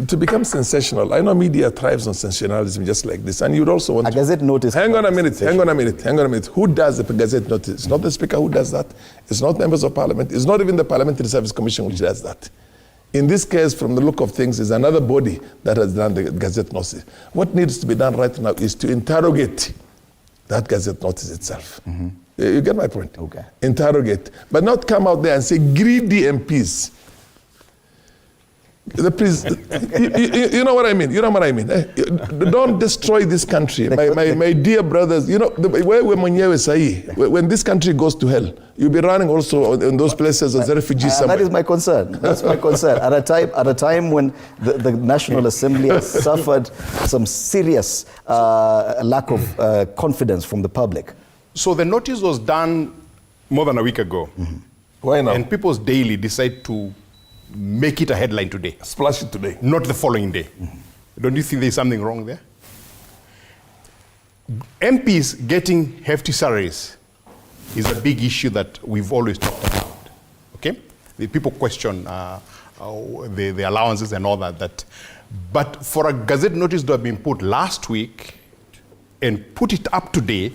To become sensational, I know media thrives on sensationalism just like this, and you'd also want a Gazette notice. Hang on a minute. Who does the Gazette notice? It's not the Speaker who does that. It's not members of parliament. It's not even the Parliamentary Service Commission which does that. In this case, from the look of things, is another body that has done the Gazette notice. What needs to be done right now is to interrogate that Gazette notice itself. Mm-hmm. You get my point? Okay. Interrogate, but not come out there and say greedy MPs. You know what I mean? Don't destroy this country. My dear brothers, when this country goes to hell, you'll be running also in those places as a refugee somewhere. That is my concern. That's my concern. At a time when the National Assembly has suffered some serious lack of confidence from the public. So the notice was done more than a week ago. Mm-hmm. Why now? And People's Daily decide to make it a headline today. Splash it today. Not the following day. Mm-hmm. Don't you think there's something wrong there? MPs getting hefty salaries is a big issue that we've always talked about. Okay? The people question the allowances and all that. But for a Gazette notice to have been put last week and put it up today,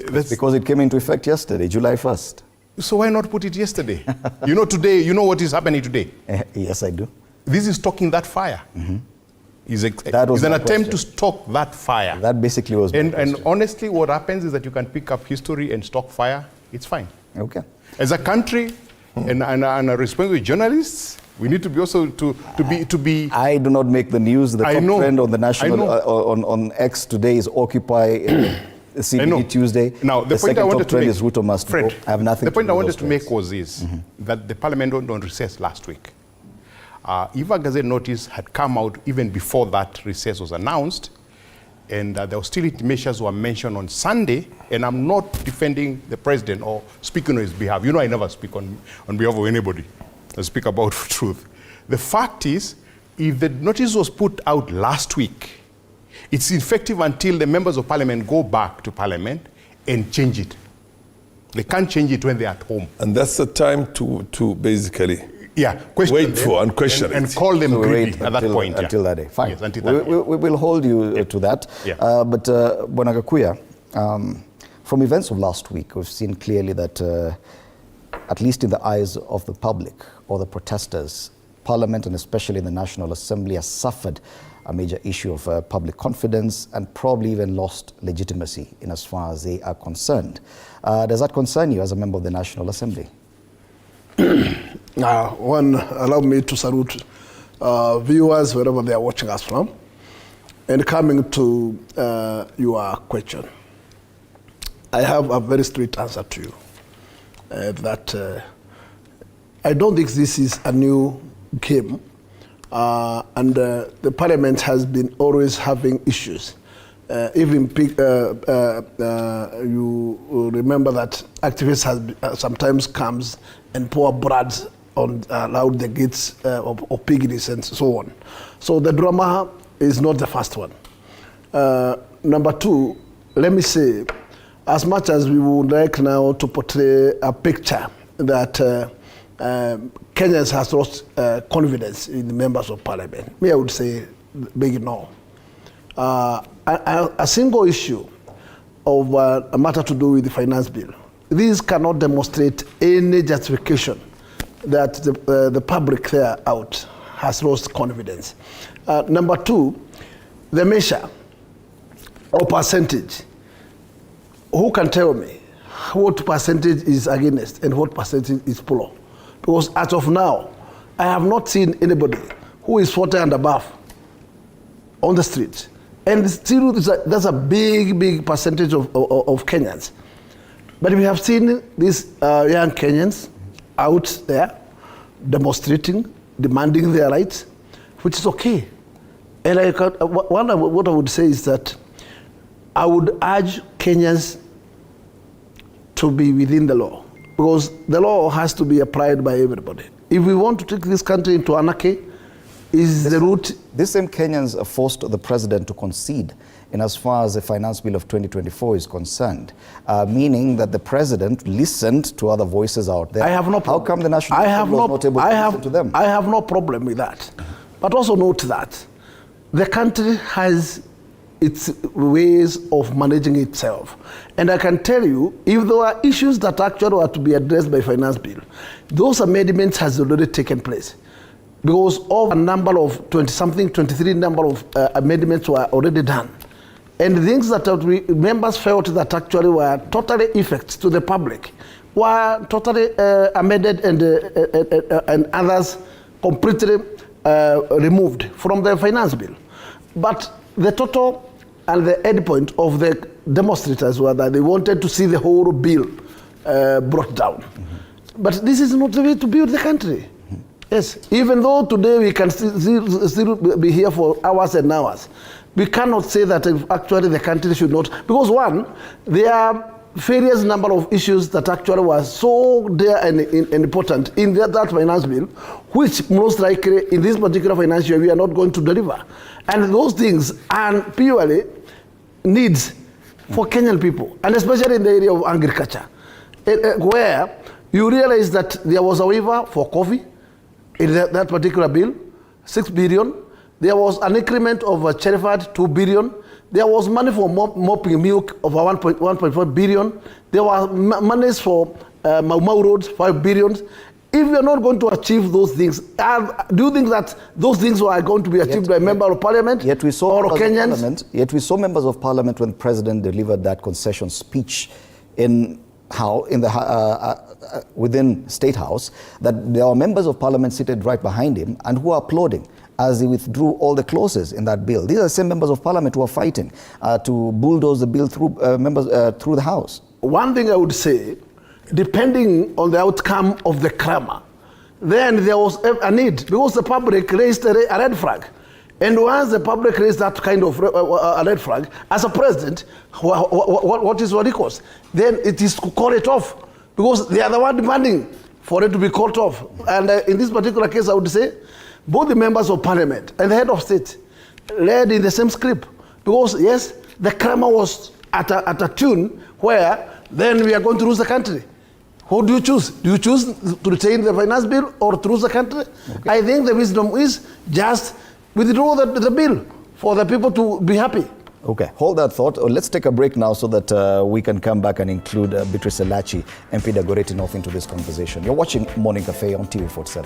that's because it came into effect yesterday, July 1st. So why not put it yesterday? Today, you know what is happening today? Yes, I do. This is stoking that fire. Mm-hmm. It's an attempt to stoke that fire. That basically was and honestly, what happens is that you can pick up history and stoke fire. It's fine. Okay. As a country and a responsible journalists, we need to be also to be. I do not make the news. The top trend on the national on X today is Occupy. CBD Tuesday. Now, the point I wanted to make, is Ruto must go. I have nothing. The point I wanted to make was this: that the Parliament went on recess last week. If a Gazette notice had come out even before that recess was announced, and the hostility measures were mentioned on Sunday, and I'm not defending the president or speaking on his behalf. You know, I never speak on behalf of anybody. I speak about truth. The fact is, if the notice was put out last week, it's effective until the members of parliament go back to parliament and change it. They can't change it when they're at home. And that's the time to basically wait for and question and call them greedy at that point. Until that day. Fine. Yes, until that day. We will hold you to that. Yeah. But Bwana Gakuya, from events of last week, we've seen clearly that, at least in the eyes of the public or the protesters, Parliament and especially in the National Assembly has suffered a major issue of public confidence and probably even lost legitimacy in as far as they are concerned. Does that concern you as a member of the National Assembly? Allow me to salute viewers wherever they are watching us from. And coming to your question, I have a very straight answer to you. That I don't think this is a new game. And the parliament has been always having issues. Even you remember that activists sometimes comes and pour blood on around the gates of piggeries and so on. So the drama is not the first one. Number two, let me say, as much as we would like now to portray a picture that Kenyans has lost confidence in the members of parliament, me, I would say big no. A single issue of a matter to do with the finance bill, these cannot demonstrate any justification that the public there out has lost confidence. Number two, the measure or percentage. Who can tell me what percentage is against and what percentage is pro? Because as of now, I have not seen anybody who is 40 and above on the street. And still, that's a big percentage of Kenyans. But we have seen these young Kenyans out there demonstrating, demanding their rights, which is okay. And what I would say is that I would urge Kenyans to be within the law, because the law has to be applied by everybody. if we want to take this country into anarchy, is the route. These same Kenyans forced the president to concede in as far as the finance bill of 2024 is concerned, meaning that the president listened to other voices out there. I have no problem. How come the national Assembly was not able to listen to them? I have no problem with that. But also note that the country has its ways of managing itself. And I can tell you, if there are issues that actually are to be addressed by finance bill, those amendments has already taken place. Because of a number of 20-something, 23 number of amendments were already done. And things that members felt that actually were totally effects to the public were totally amended and others completely removed from the finance bill. But the total and the end point of the demonstrators were that they wanted to see the whole bill brought down. But this is not the way to build the country. Yes, even though today we can still be here for hours and hours, we cannot say that actually the country should not, because one, there are various number of issues that actually were so there and important in that finance bill, which most likely in this particular financial year we are not going to deliver. And those things are purely needs for Kenyan people, and especially in the area of agriculture, where you realize that there was a waiver for coffee in that particular bill, 6 billion. There was an increment of cherry fat, 2 billion. There was money for mopping milk of 1.4 billion. There were monies for Mau roads, 5 billion. If we are not going to achieve those things, do you think that those things are going to be achieved by a member of parliament or Kenyans? Yet we saw members of parliament when the president delivered that concession speech within State House, that there are members of parliament seated right behind him and who are applauding as he withdrew all the clauses in that bill. These are the same members of parliament who are fighting to bulldoze the bill through through the House. One thing I would say, depending on the outcome of the clamor, then there was a need, because the public raised a red flag. And once the public raised that kind of a red flag, as a president, what is what it costs? Then it is to call it off, because they are the one demanding for it to be called off. And in this particular case, I would say, both the members of parliament and the head of state led in the same script, because yes, the clamor was at a tune where then we are going to lose the country. Who do you choose? Do you choose to retain the finance bill or to lose the country? Okay. I think the wisdom is just withdraw the bill for the people to be happy. Okay, hold that thought. Let's take a break now so that we can come back and include Beatrice Elachi, MP Dagoretti North, into this conversation. You're watching Morning Cafe on TV47.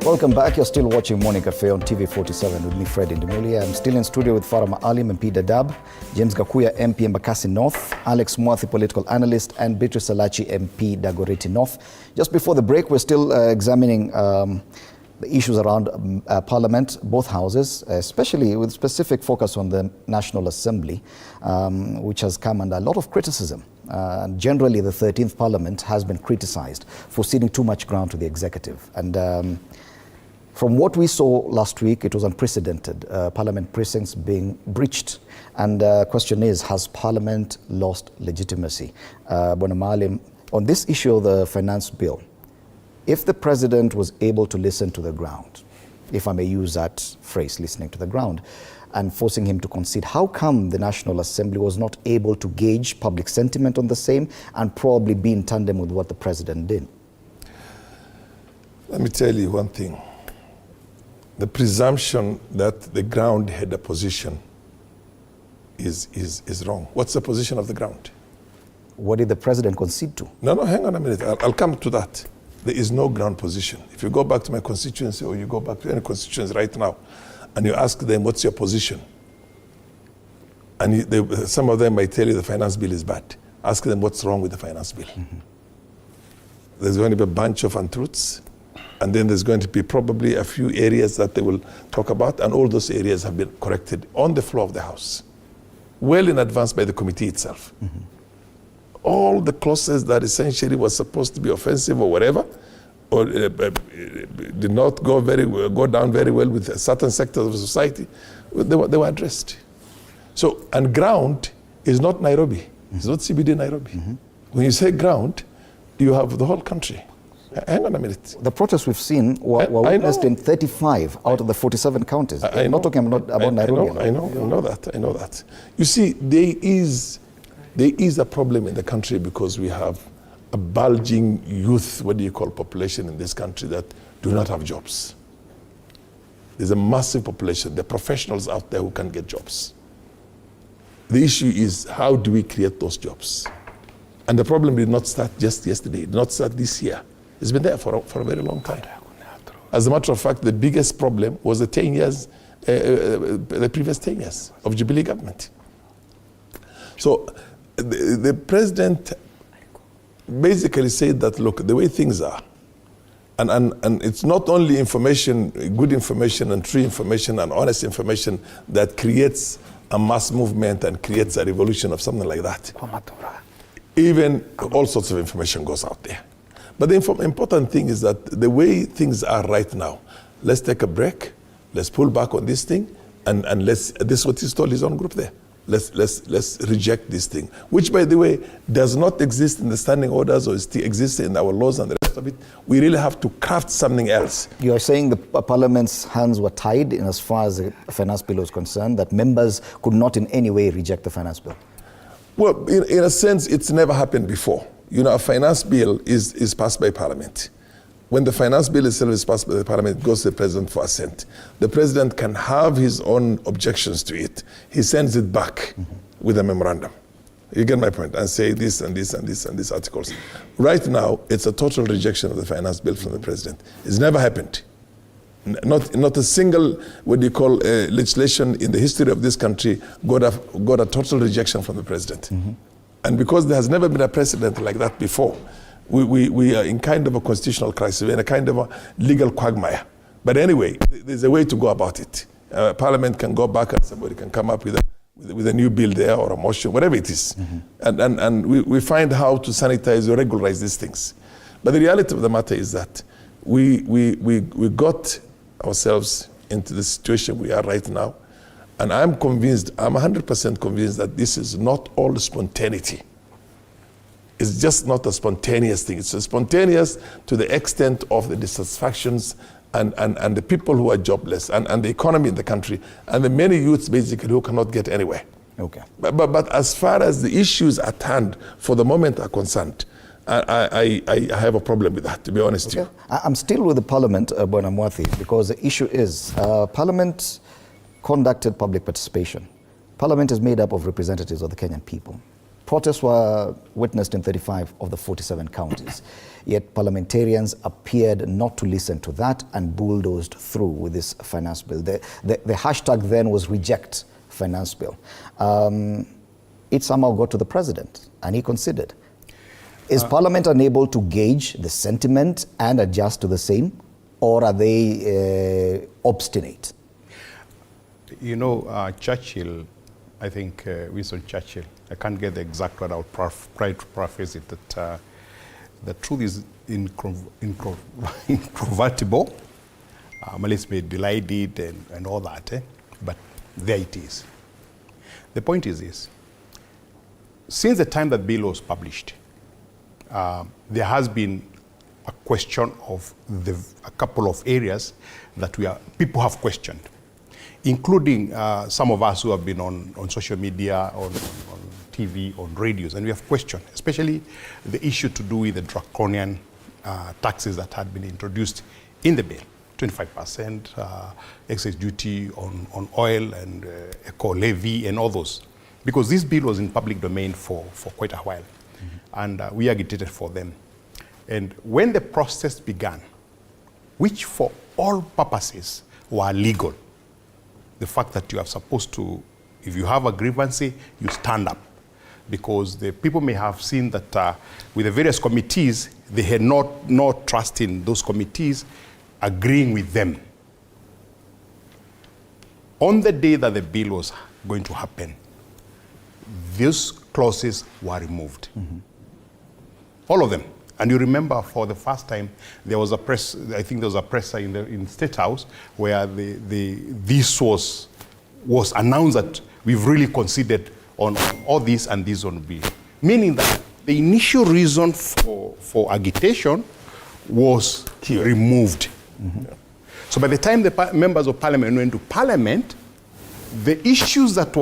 Welcome back. You're still watching Morning Cafe on TV47 with me, Fred Indimuli. I'm still in studio with Farah Maalim, MP Dadaab, James Gakuya, MP Embakasi North, Alex Mwathi, political analyst, and Beatrice Alachi, MP Dagoretti North. Just before the break, we're still examining the issues around Parliament, both houses, especially with specific focus on the National Assembly, which has come under a lot of criticism. Generally, the 13th Parliament has been criticized for ceding too much ground to the executive. And from what we saw last week, it was unprecedented, Parliament precincts being breached. And the question is, has Parliament lost legitimacy? Bwana Maalim, on this issue of the finance bill, if the President was able to listen to the ground, if I may use that phrase, listening to the ground, and forcing him to concede, how come the National Assembly was not able to gauge public sentiment on the same and probably be in tandem with what the President did? Let me tell you one thing. The presumption that the ground had a position is wrong. What's the position of the ground? What did the President concede to? No, hang on a minute. I'll come to that. There is no ground position. If you go back to my constituency or you go back to any constituency right now and you ask them, what's your position? And some of them might tell you the finance bill is bad. Ask them what's wrong with the finance bill. Mm-hmm. There's going to be a bunch of untruths, and then there's going to be probably a few areas that they will talk about, and all those areas have been corrected on the floor of the House, well in advance by the committee itself. Mm-hmm. All the clauses that essentially was supposed to be offensive or whatever, or did not go down very well with certain sectors of society, they were addressed. So, and ground is not Nairobi. Mm-hmm. It's not CBD Nairobi. Mm-hmm. When you say ground, you have the whole country. Hang on a minute. The protests we've seen were witnessed in 35 out of the 47 counties. I'm not talking about Nairobi. I know that. You see, there is a problem in the country because we have a bulging youth, population in this country that do not have jobs. There's a massive population. There are professionals out there who can get jobs. The issue is, how do we create those jobs? And the problem did not start just yesterday, did not start this year. It's been there for a very long time. As a matter of fact, the biggest problem was the 10 years, the previous 10 years of Jubilee government. So the President basically said that, look, the way things are, and it's not only information, good information and true information and honest information that creates a mass movement and creates a revolution of something like that. Even all sorts of information goes out there. But the important thing is that the way things are right now, let's take a break, let's pull back on this thing, and this is what he's told his own group there. Let's reject this thing, which, by the way, does not exist in the standing orders or still exists in our laws and the rest of it. We really have to craft something else. You are saying the Parliament's hands were tied in as far as the finance bill was concerned, that members could not in any way reject the finance bill? Well, in a sense, it's never happened before. You know, a finance bill is passed by Parliament. When the finance bill itself is passed by the Parliament, it goes to the President for assent. The President can have his own objections to it. He sends it back with a memorandum. You get my point? And say this and this and this and these articles. Right now, it's a total rejection of the finance bill from the President. It's never happened. Not a single, legislation in the history of this country got a total rejection from the President. Mm-hmm. And because there has never been a precedent like that before, we are in kind of a constitutional crisis, we're in a kind of a legal quagmire. But anyway, there's a way to go about it. Parliament can go back and somebody can come up with a new bill there or a motion, whatever it is. Mm-hmm. And we find how to sanitize or regularize these things. But the reality of the matter is that we got ourselves into the situation we are right now. And I'm 100% convinced that this is not all spontaneity. It's just not a spontaneous thing. It's spontaneous to the extent of the dissatisfactions and the people who are jobless and the economy in the country and the many youths basically who cannot get anywhere. Okay. But as far as the issues at hand for the moment are concerned, I have a problem with that, to be honest with you. I'm still with the Parliament, Bwana Mwathi, because the issue is Parliament conducted public participation. Parliament is made up of representatives of the Kenyan people. Protests were witnessed in 35 of the 47 counties. Yet parliamentarians appeared not to listen to that and bulldozed through with this finance bill. The hashtag then was reject finance bill. It somehow got to the president and he considered. Is Parliament unable to gauge the sentiment and adjust to the same, or are they obstinate? You know, Churchill, I think Winston Churchill, I can't get the exact word, I'll try to paraphrase it, that the truth is incontrovertible. Malice may delayed it and all that, but there it is. The point is this. Since the time that bill was published, there has been a question of a couple of areas that people have questioned, including some of us who have been on social media, on TV, on radios, and we have questioned, especially the issue to do with the draconian taxes that had been introduced in the bill. 25% excise duty on oil and eco levy and all those. Because this bill was in public domain for quite a while. And we agitated for them. And when the process began, which for all purposes were legal, the fact that you are supposed to, if you have a grievance, you stand up. Because the people may have seen that with the various committees, they had not trust in those committees agreeing with them. On the day that the bill was going to happen, these clauses were removed. All of them. And you remember for the first time, there was a press, I think there was a presser in the State House where this was announced that we've really considered on all this and this on bill. Meaning that the initial reason for agitation was removed. So by the time the members of parliament went to parliament, the issues that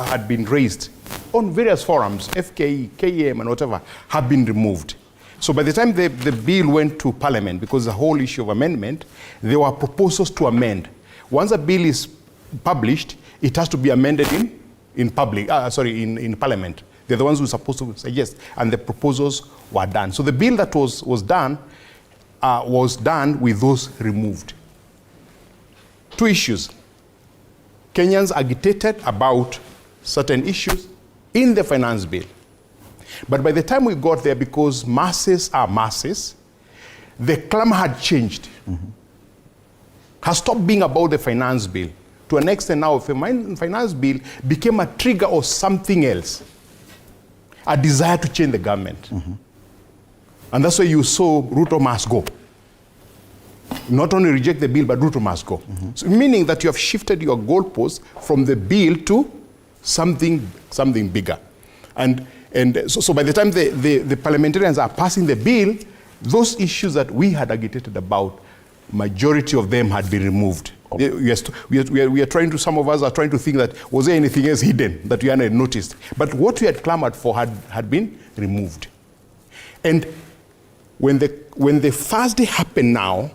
had been raised on various forums, FKE, KEM and whatever, have been removed. So by the time the bill went to parliament, because the whole issue of amendment, there were proposals to amend. Once a bill is published, it has to be amended in parliament. They're the ones who are supposed to say yes, and the proposals were done. So the bill that was done with those removed. Two issues. Kenyans agitated about certain issues in the finance bill. But by the time we got there, because masses are masses, the clamor had changed. Has stopped being about the finance bill. To an extent now, the finance bill became a trigger of something else. A desire to change the government. And that's why you saw Ruto must go. Not only reject the bill, but Ruto must go. So meaning that you have shifted your goalposts from the bill to something bigger. And so by the time the parliamentarians are passing the bill, those issues that we had agitated about, majority of them had been removed. We are trying to, some of us are trying to think that, was there anything else hidden that we hadn't noticed? But what we had clamored for had been removed. And when the Thursday happened now,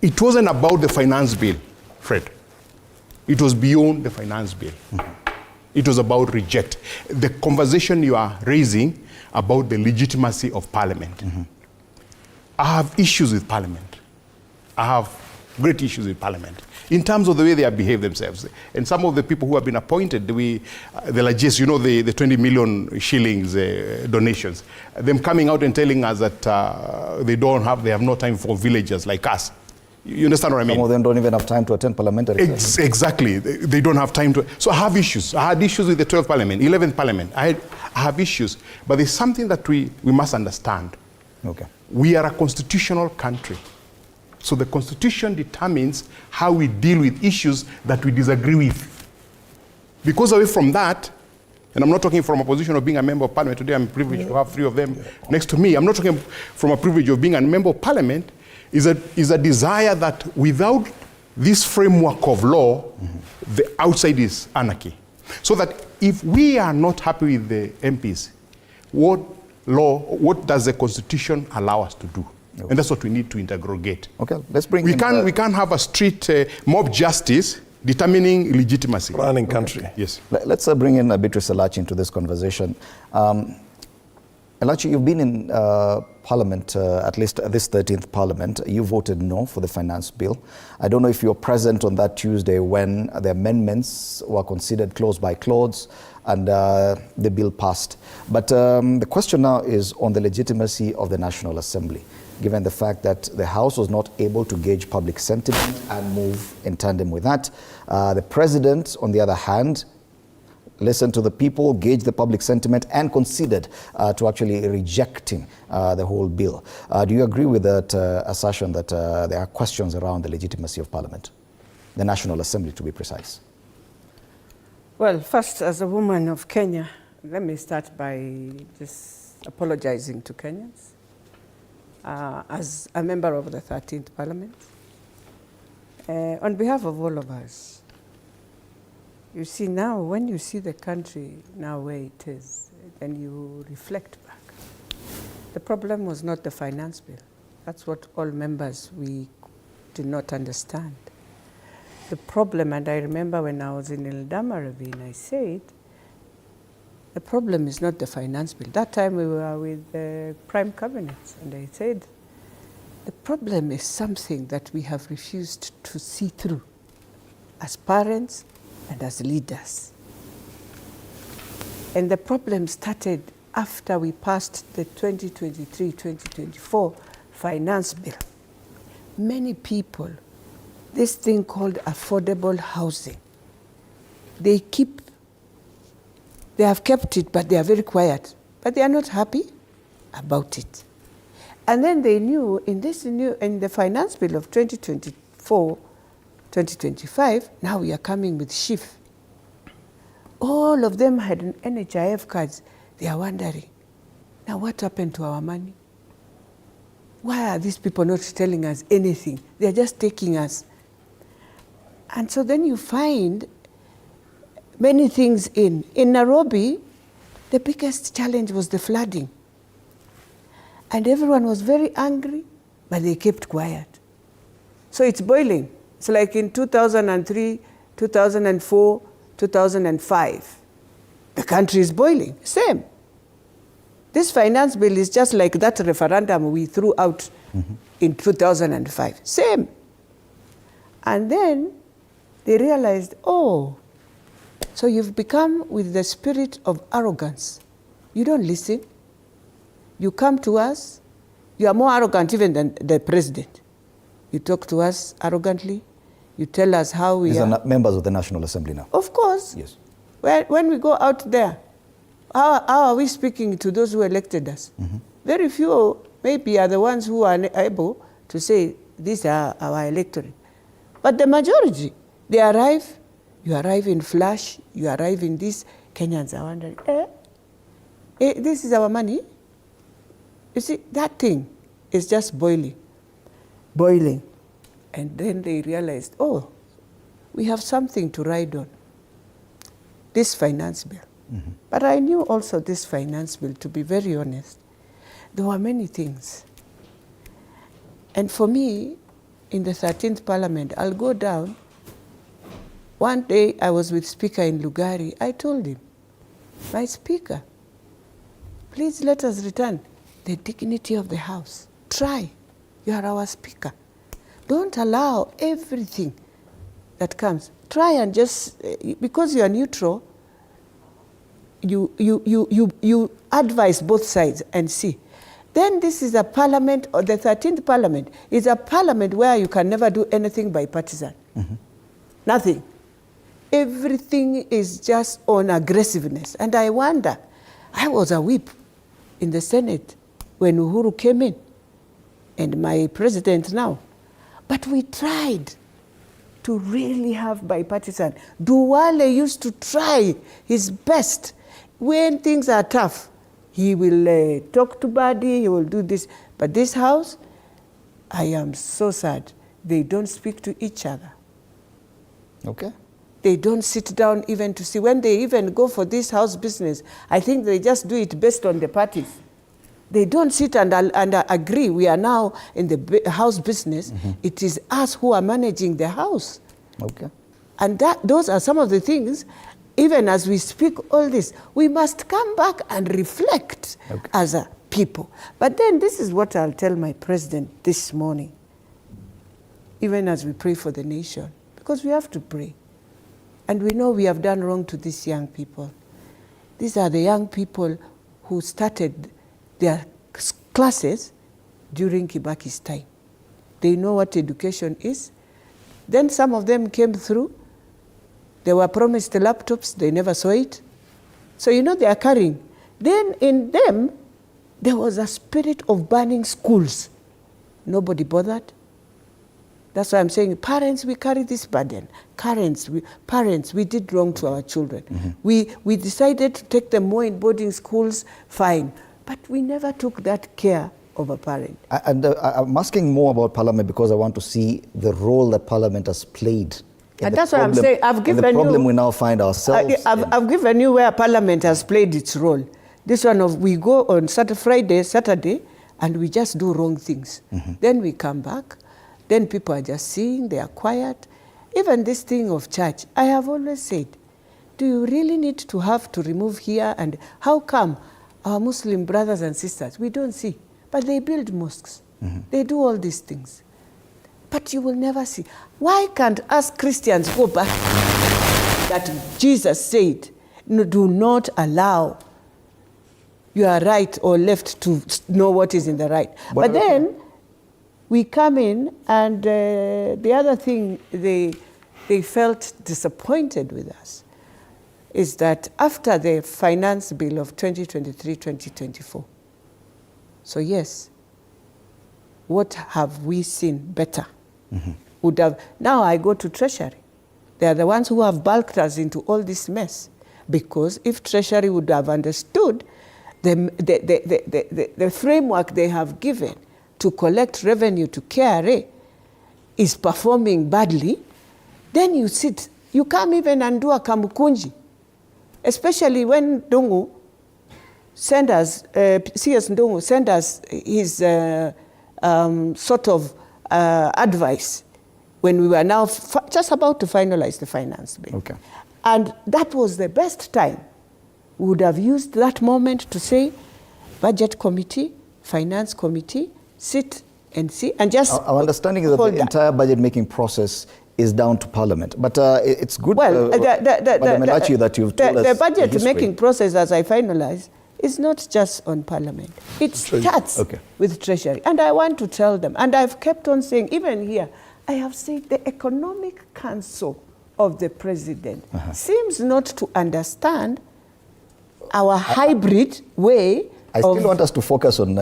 it wasn't about the finance bill, Fred. It was beyond the finance bill. It was about reject. The conversation you are raising about the legitimacy of parliament. I have issues with parliament. I have great issues with parliament in terms of the way they have behaved themselves. And some of the people who have been appointed, the largest, you know, the 20 million shillings donations, them coming out and telling us that they have no time for villagers like us. You understand what I mean? Some of them don't even have time to attend parliamentary sessions. Exactly. They don't have time to. So I have issues. I had issues with the 12th parliament, 11th parliament. I have issues. But there's something that we must understand. Okay. We are a constitutional country. So the constitution determines how we deal with issues that we disagree with. Because away from that, and I'm not talking from a position of being a member of parliament. Today I'm privileged to have three of them next to me. I'm not talking from a privilege of being a member of parliament. Is a desire that without this framework of law, the outside is anarchy. So that if we are not happy with the MPs, what does the Constitution allow us to do? And that's what we need to interrogate. Okay, let's bring we can't have a street mob justice determining legitimacy. Running country. Yes. Let's bring in Beatrice Elachi into this conversation. Elachi, you've been in Parliament, at least this 13th Parliament. You voted no for the finance bill. I don't know if you were present on that Tuesday when the amendments were considered clause by clause and the bill passed. But the question now is on the legitimacy of the National Assembly, given the fact that the House was not able to gauge public sentiment and move in tandem with that. The President, on the other hand, listened to the people, gauged the public sentiment, and considered to actually rejecting the whole bill. Do you agree with that assertion that there are questions around the legitimacy of Parliament, the National Assembly to be precise? Well, first, as a woman of Kenya, let me start by just apologizing to Kenyans. As a member of the 13th Parliament, on behalf of all of us, you see now, when you see the country now where it is, and you reflect back, the problem was not the finance bill. That's what all members, we did not understand. The problem, and I remember when I was in Eldama Ravine, I said, the problem is not the finance bill. That time we were with the Prime Cabinet, and I said, the problem is something that we have refused to see through as parents and as leaders. And the problem started after we passed the 2023-2024 finance bill. Many people, this thing called affordable housing, they have kept it, but they are very quiet. But they are not happy about it. And then they knew in the finance bill of 2024-2025, now we are coming with SHIF. All of them had NHIF cards. They are wondering, now what happened to our money? Why are these people not telling us anything? They are just taking us. And so then you find many things in Nairobi, the biggest challenge was the flooding. And everyone was very angry, but they kept quiet. So it's boiling. It's like in 2003, 2004, 2005. The country is boiling. Same. This finance bill is just like that referendum we threw out in 2005. Same. And then they realized, oh, so you've become with the spirit of arrogance. You don't listen. You come to us. You are more arrogant even than the president. You talk to us arrogantly. You tell us how we are. These are members of the National Assembly now. Of course. Yes. When we go out there, how are we speaking to those who elected us? Very few maybe are the ones who are able to say, these are our electorate. But the majority, they arrive, you arrive in flash, you arrive in this, Kenyans are wondering, this is our money? You see, that thing is just boiling. And then they realized, oh, we have something to ride on, this finance bill. But I knew also this finance bill, to be very honest, there were many things. And for me, in the 13th Parliament, I'll go down. One day I was with Speaker in Lugari. I told him, my Speaker, please let us return the dignity of the House. Try. You are our Speaker. Don't allow everything that comes. Try and just, because you are neutral, you advise both sides and see. Then this is a parliament, or the 13th Parliament is a parliament where you can never do anything bipartisan. Nothing. Everything is just on aggressiveness. And I wonder, I was a whip in the Senate when Uhuru came in, and my president now. But we tried to really have bipartisan. Duwale used to try his best. When things are tough, he will talk to Badi, he will do this. But this House, I am so sad. They don't speak to each other. Okay. They don't sit down even to see. When they even go for this House business, I think they just do it based on the parties. They don't sit and agree. We are now in the House business. It is us who are managing the House. Okay. And those are some of the things, even as we speak all this, we must come back and reflect as a people. But then this is what I'll tell my president this morning, even as we pray for the nation, because we have to pray. And we know we have done wrong to these young people. These are the young people who started their classes during Kibaki's time. They know what education is. Then some of them came through. They were promised the laptops. They never saw it. So you know they are carrying. Then in them, there was a spirit of burning schools. Nobody bothered. That's why I'm saying, parents, we carry this burden. Parents, we did wrong to our children. We decided to take them more in boarding schools, fine. But we never took that care of a parent. And I'm asking more about Parliament because I want to see the role that Parliament has played. And that's what I'm saying. I've given the problem we now find ourselves I've given you where Parliament has played its role. This one of we go on Saturday, and we just do wrong things. Then we come back. Then people are just seeing, they are quiet. Even this thing of church, I have always said, do you really need to have to remove here? And how come our Muslim brothers and sisters, we don't see, but they build mosques. They do all these things. But you will never see. Why can't us Christians go back that Jesus said, no, do not allow your right or left to know what is in the right. But then, we come in, and the other thing they felt disappointed with us is that after the finance bill of 2023-2024, so yes, what have we seen better? Would have, now I go to Treasury. They are the ones who have bulked us into all this mess, because if Treasury would have understood the framework they have given to collect revenue to KRA is performing badly, then you can't even undo a Kamukunji. Especially when Ndungu sent us, CS Ndungu sent us his sort of advice when we were now just about to finalize the finance bill. And that was the best time. We would have used that moment to say, Budget Committee, Finance Committee, sit and see, and just our understanding is that the entire budget making process is down to Parliament. But it's good, that you've told us the budget making process, as I finalize, is not just on Parliament. It starts with Treasury. And I want to tell them, and I've kept on saying, even here, I have said the Economic Council of the President seems not to understand our hybrid way. I still want us to focus on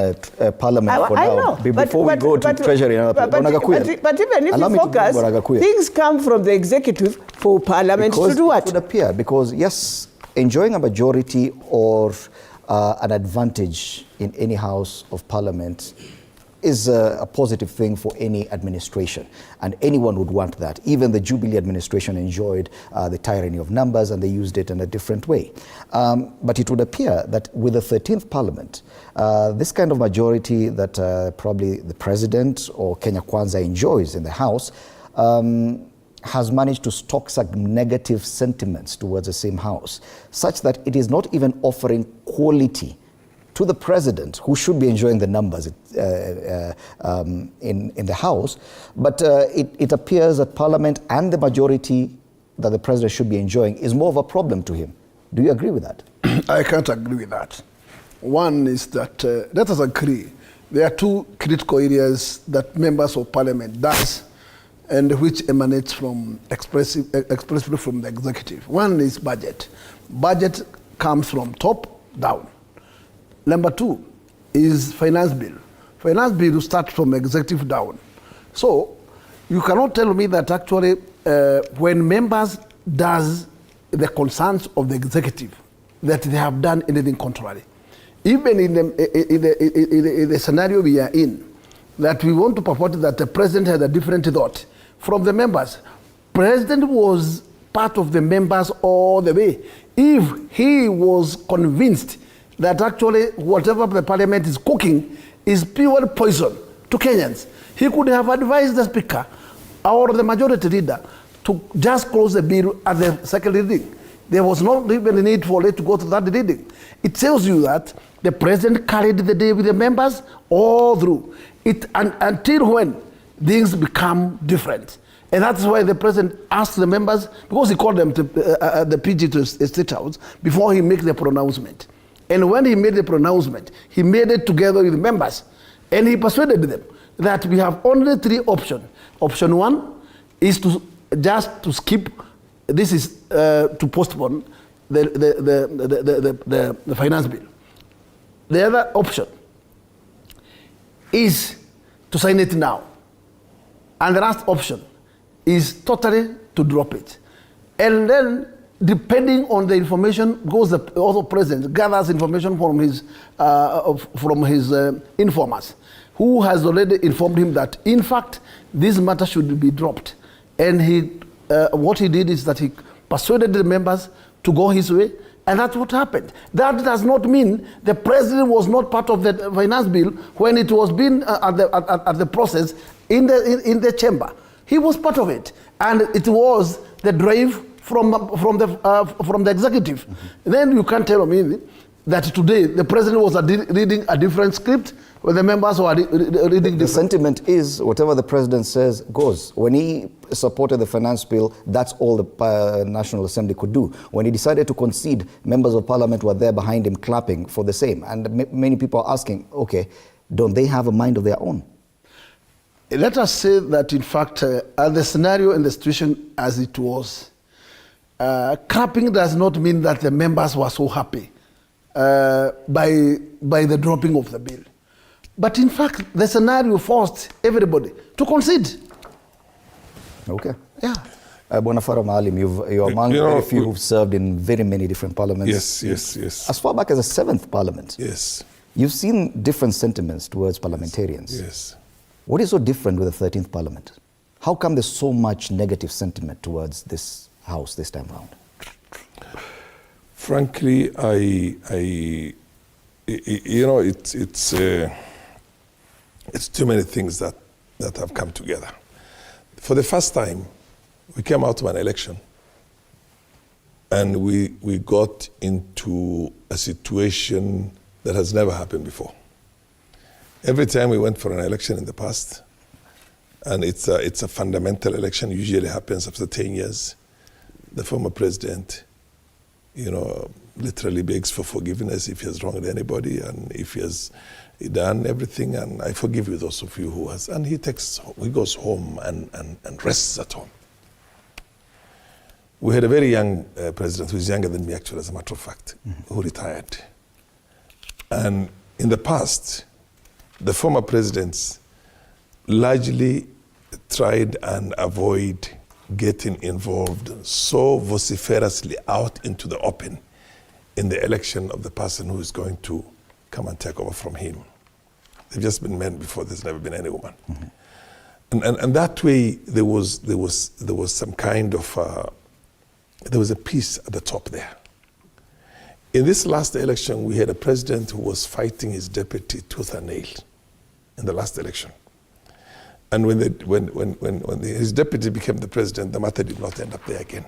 Parliament for now, before we go to Treasury. But even if you focus, things come from the executive for Parliament to do what? It would appear, because yes, enjoying a majority or an advantage in any house of Parliament is a positive thing for any administration, and anyone would want that. Even the Jubilee administration enjoyed the tyranny of numbers, and they used it in a different way. But it would appear that with the 13th Parliament, this kind of majority that probably the President or Kenya Kwanza enjoys in the House has managed to stoke some negative sentiments towards the same House, such that it is not even offering quality to the President, who should be enjoying the numbers in the House, but it appears that Parliament and the majority that the President should be enjoying is more of a problem to him. Do you agree with that? I can't agree with that. One is that, let us agree, there are two critical areas that members of Parliament does, and which emanates from expressly from the executive. One is budget. Budget comes from top down. Number two is finance bill. Finance bill starts from executive down. So you cannot tell me that actually when members does the concerns of the executive, that they have done anything contrary. Even in the scenario we are in, that we want to purport that the president had a different thought from the members. President was part of the members all the way. If he was convinced that actually whatever the Parliament is cooking is pure poison to Kenyans, he could have advised the Speaker or the Majority Leader to just close the bill at the second reading. There was not even a need for it to go to that reading. It tells you that the president carried the day with the members all through it, until when things become different. And that's why the president asked the members, because he called them to the PG to State House before he made the pronouncement. And when he made the pronouncement, he made it together with the members. And he persuaded them that we have only 3 options. Option 1 is to skip. This is to postpone the finance bill. The other option is to sign it now. And the last option is totally to drop it. And then, depending on the information, because the also president gathers information from his informers, who has already informed him that, in fact, this matter should be dropped. And what he did is that he persuaded the members to go his way, and that's what happened. That does not mean the president was not part of the finance bill when it was being at the process in the chamber. He was part of it, and it was the drive from the executive. Then you can't tell me that today the president was reading a different script when the members were reading. The sentiment is whatever the president says goes. When he supported the finance bill, that's all the National Assembly could do. When he decided to concede, members of parliament were there behind him clapping for the same. And many people are asking, okay, don't they have a mind of their own? Let us say that, in fact, the scenario and the situation as it was, clapping does not mean that the members were so happy by the dropping of the bill. But in fact, the scenario forced everybody to concede. Okay. Yeah. Bonafara Maalim, you're among very few who've served in very many different parliaments. Yes. As far back as the 7th parliament. Yes. You've seen different sentiments towards parliamentarians. Yes. What is so different with the 13th parliament? How come there's so much negative sentiment towards this house this time around? Frankly, it's too many things that have come together. For the first time, we came out of an election and we got into a situation that has never happened before. Every time we went for an election in the past, and it's a fundamental election, usually happens after 10 years, the former president, literally begs for forgiveness if he has wronged anybody and if he has done everything, and I forgive you those of you who has, and he goes home and rests at home. We had a very young president who is younger than me, actually, as a matter of fact, who retired. And in the past, the former presidents largely tried and avoid getting involved so vociferously out into the open in the election of the person who is going to come and take over from him. They've just been men before, there's never been any woman. And that way, there was some kind of, there was a peace at the top there. In this last election, we had a president who was fighting his deputy tooth and nail in the last election. And when his deputy became the president, the matter did not end up there again.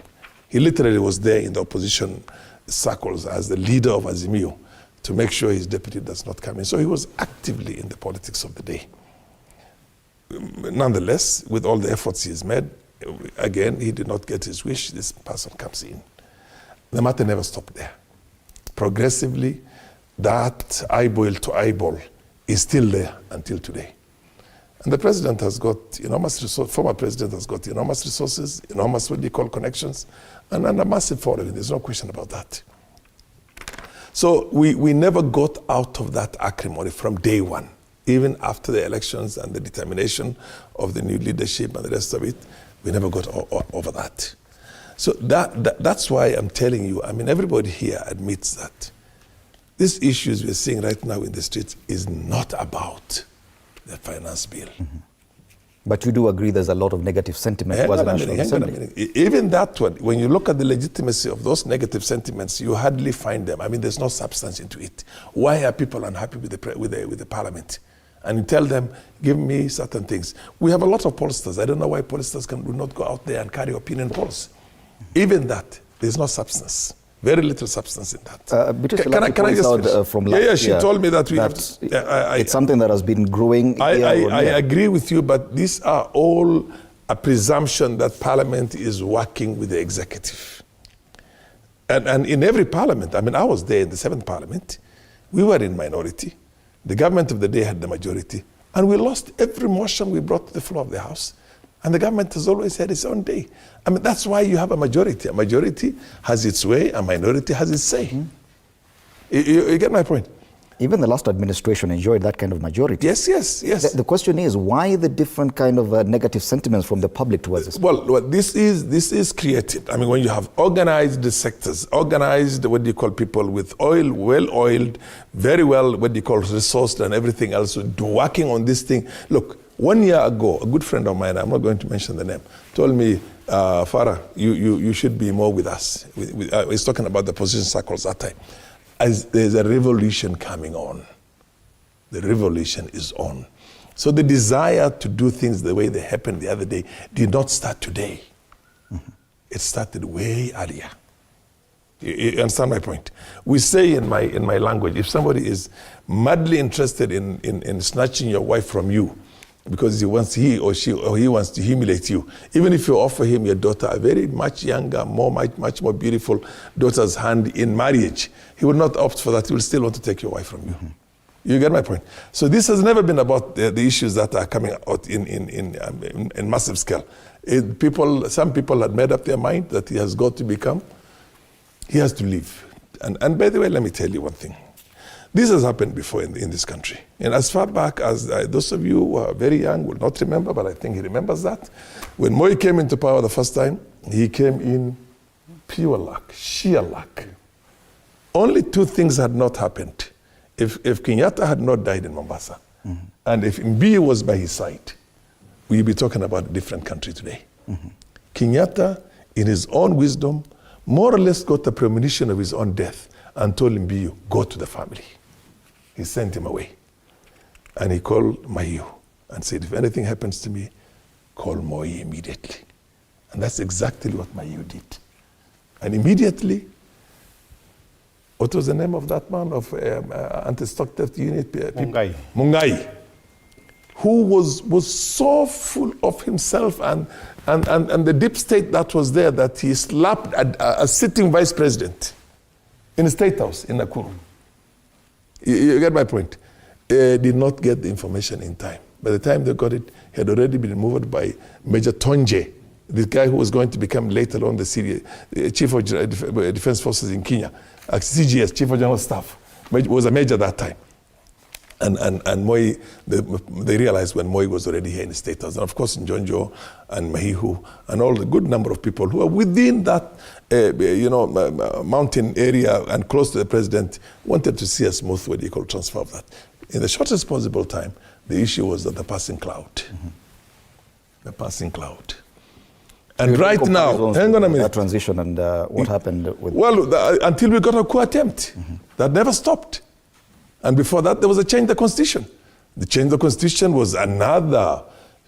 He literally was there in the opposition circles as the leader of Azimio to make sure his deputy does not come in. So he was actively in the politics of the day. Nonetheless, with all the efforts he has made, again, he did not get his wish, this person comes in. The matter never stopped there. Progressively, that eyeball to eyeball is still there until today. And the president has got enormous resources, former president has got enormous resources, enormous what they call connections, and a massive following. There's no question about that. So we never got out of that acrimony from day one, even after the elections and the determination of the new leadership and the rest of it, we never got over that. So that's why I'm telling you, I mean, everybody here admits that these issues we're seeing right now in the streets is not about the finance bill. But you do agree there's a lot of negative sentiment towards the National Assembly. Even that one, when you look at the legitimacy of those negative sentiments, you hardly find them. I mean, there's no substance into it. Why are people unhappy with the parliament? and you tell them, give me certain things. We have a lot of pollsters. I don't know why pollsters do not go out there and carry opinion polls. Even that, there's no substance. Very little substance in that. Can I just finish? From last yeah, she year told me that it's something that has been growing. I agree with you, but these are all a presumption that Parliament is working with the executive. And in every Parliament, I mean, I was there in the 7th Parliament, we were in minority. The government of the day had the majority. And we lost every motion we brought to the floor of the House. And the government has always had its own day. I mean, that's why you have a majority. A majority has its way, a minority has its say. You get my point? Even the last administration enjoyed that kind of majority. Yes. The question is, why the different kind of negative sentiments from the public towards this? Well, this is created. I mean, when you have organized the sectors, organized what do you call people with oil, well-oiled, very well, what do you call resourced and everything else, working on this thing. Look, 1 year ago, a good friend of mine, I'm not going to mention the name, told me, Farah, you should be more with us. He's talking about the position circles that time. As there's a revolution coming on. The revolution is on. So the desire to do things the way they happened the other day did not start today. It started way earlier. You understand my point? We say in my language, if somebody is madly interested in snatching your wife from you, because he wants he wants to humiliate you. Even if you offer him your daughter, a very much younger, much more beautiful daughter's hand in marriage, he will not opt for that. He will still want to take your wife from you. You get my point? So this has never been about the issues that are coming out in massive scale. Some people had made up their mind that he has got to become. He has to leave. And by the way, let me tell you one thing. This has happened before in this country. And as far back as those of you who are very young will not remember, but I think he remembers that. When Moi came into power the first time, he came in pure luck, sheer luck. Only 2 things had not happened. If Kenyatta had not died in Mombasa, and if Mbii was by his side, we'd be talking about a different country today. Kenyatta, in his own wisdom, more or less got the premonition of his own death and told Mbii, go to the family. He sent him away. And he called Mahiu and said, if anything happens to me, call Moi immediately. And that's exactly what Mahiu did. And immediately, what was the name of that man of anti-stock theft unit? Mungai. Who was so full of himself and the deep state that was there that he slapped a sitting vice president in the State House in Nakuru. You get my point? Did not get the information in time. By the time they got it, he had already been removed by Major Tonje, the guy who was going to become later on the Chief of Defense Forces in Kenya, CGS, Chief of General Staff, was a major that time. And Moi, they realized when Moi was already here in the State House. And of course, Njonjo and Mahihu and all the good number of people who are within that mountain area and close to the president wanted to see a smooth, transfer of that. In the shortest possible time, the issue was that the passing cloud. The passing cloud. And right now, hang on a minute. That transition and what happened with... Well, until we got a coup attempt. That never stopped. And before that, there was a change in the constitution. The change of the constitution was another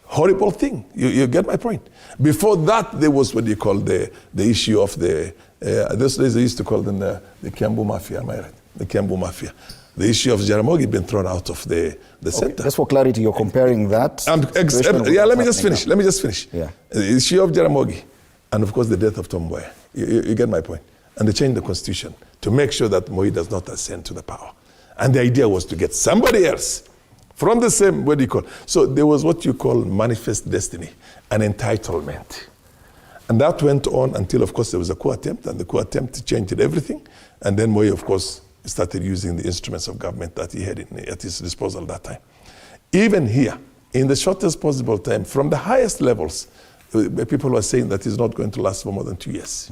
horrible thing. You get my point? Before that, there was what you call the issue of those days they used to call them the Kiambu Mafia, am I right? The Kiambu Mafia. The issue of Jaramogi being thrown out of the center. Just for clarity, you're comparing that. Let me just finish. Yeah. The issue of Jaramogi, and of course the death of Tom Mboya. You get my point? And they changed the constitution to make sure that Moi does not ascend to the power. And the idea was to get somebody else from the same, what do you call? So there was what you call manifest destiny, an entitlement. And that went on until, of course, there was a coup attempt, and the coup attempt changed everything. And then Moi, of course, started using the instruments of government that he had at his disposal at that time. Even here, in the shortest possible time, from the highest levels, people were saying that he's not going to last for more than 2 years.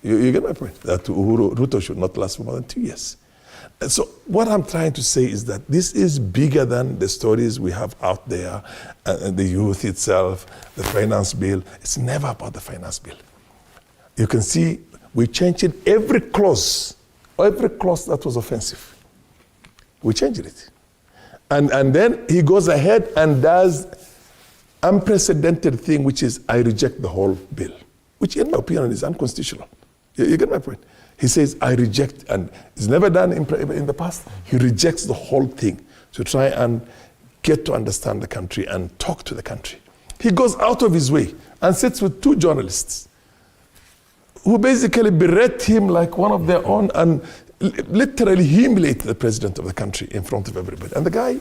You get my point? That Ruto should not last for more than 2 years. And so what I'm trying to say is that this is bigger than the stories we have out there, and the youth itself, the finance bill. It's never about the finance bill. You can see we changed it, every clause that was offensive. We changed it. And then he goes ahead and does unprecedented thing, which is, I reject the whole bill, which in my opinion is unconstitutional. You get my point? He says, I reject, and it's never done in the past. He rejects the whole thing to try and get to understand the country and talk to the country. He goes out of his way and sits with 2 journalists who basically berate him like one of their own and literally humiliate the president of the country in front of everybody. And the guy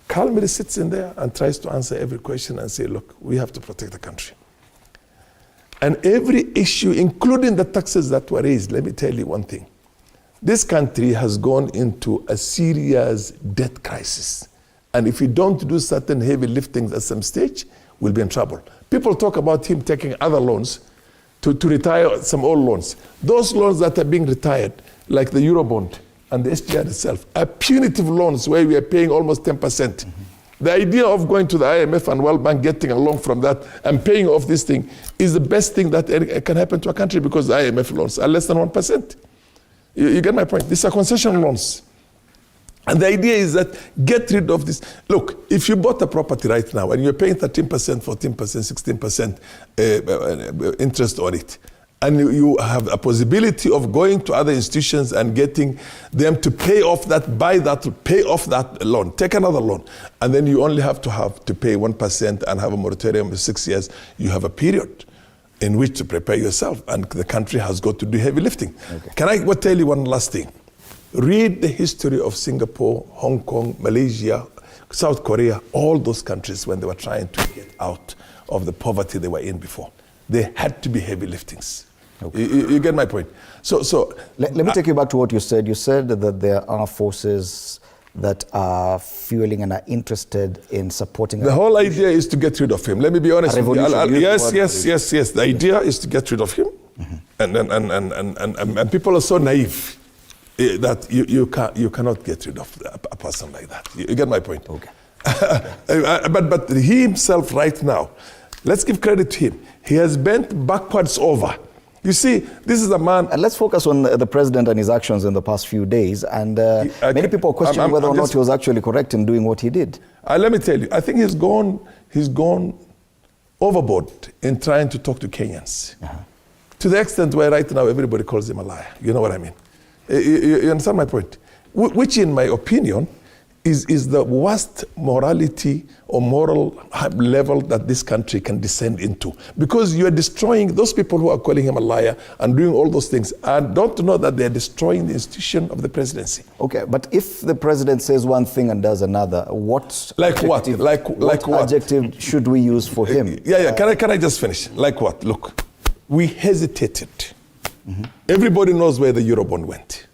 calmly sits in there and tries to answer every question and say, look, we have to protect the country. And every issue, including the taxes that were raised, let me tell you one thing. This country has gone into a serious debt crisis. And if we don't do certain heavy liftings at some stage, we'll be in trouble. People talk about him taking other loans to retire some old loans. Those loans that are being retired, like the Eurobond and the SGR itself, are punitive loans where we are paying almost 10%. Mm-hmm. The idea of going to the IMF and World Bank, getting a loan from that and paying off this thing is the best thing that can happen to a country, because the IMF loans are less than 1%. You get my point? These are concession loans. And the idea is that get rid of this. Look, if you bought a property right now and you're paying 13%, 14%, 16% interest on it, and you have a possibility of going to other institutions and getting them to pay off that, pay off that loan, take another loan, and then you only have to pay 1% and have a moratorium of 6 years, you have a period in which to prepare yourself, and the country has got to do heavy lifting. Okay. Can I tell you one last thing? Read the history of Singapore, Hong Kong, Malaysia, South Korea, all those countries when they were trying to get out of the poverty they were in before. There had to be heavy liftings. Okay. You get my point? So let me take you back to what you said. You said that there are forces that are fueling and are interested in supporting. The whole idea is to get rid of him. Let me be honest with you. Yes. The idea is to get rid of him. Mm-hmm. And people are so naive that you cannot get rid of a person like that. You get my point? Okay. But he himself right now, let's give credit to him. He has bent backwards over. You see, this is a man... And let's focus on the president and his actions in the past few days. And many people question whether or not he was actually correct in doing what he did. Let me tell you, I think he's gone overboard in trying to talk to Kenyans. Uh-huh. To the extent where right now everybody calls him a liar. You know what I mean? You understand my point? Which, in my opinion, is the worst morality or moral level that this country can descend into. Because you are destroying those people who are calling him a liar and doing all those things, and don't know that they are destroying the institution of the presidency. Okay, but if the president says one thing and does another, what adjective should we use for him? Yeah. Can I just finish? Like what? Look, we hesitated. Mm-hmm. Everybody knows where the Eurobond went.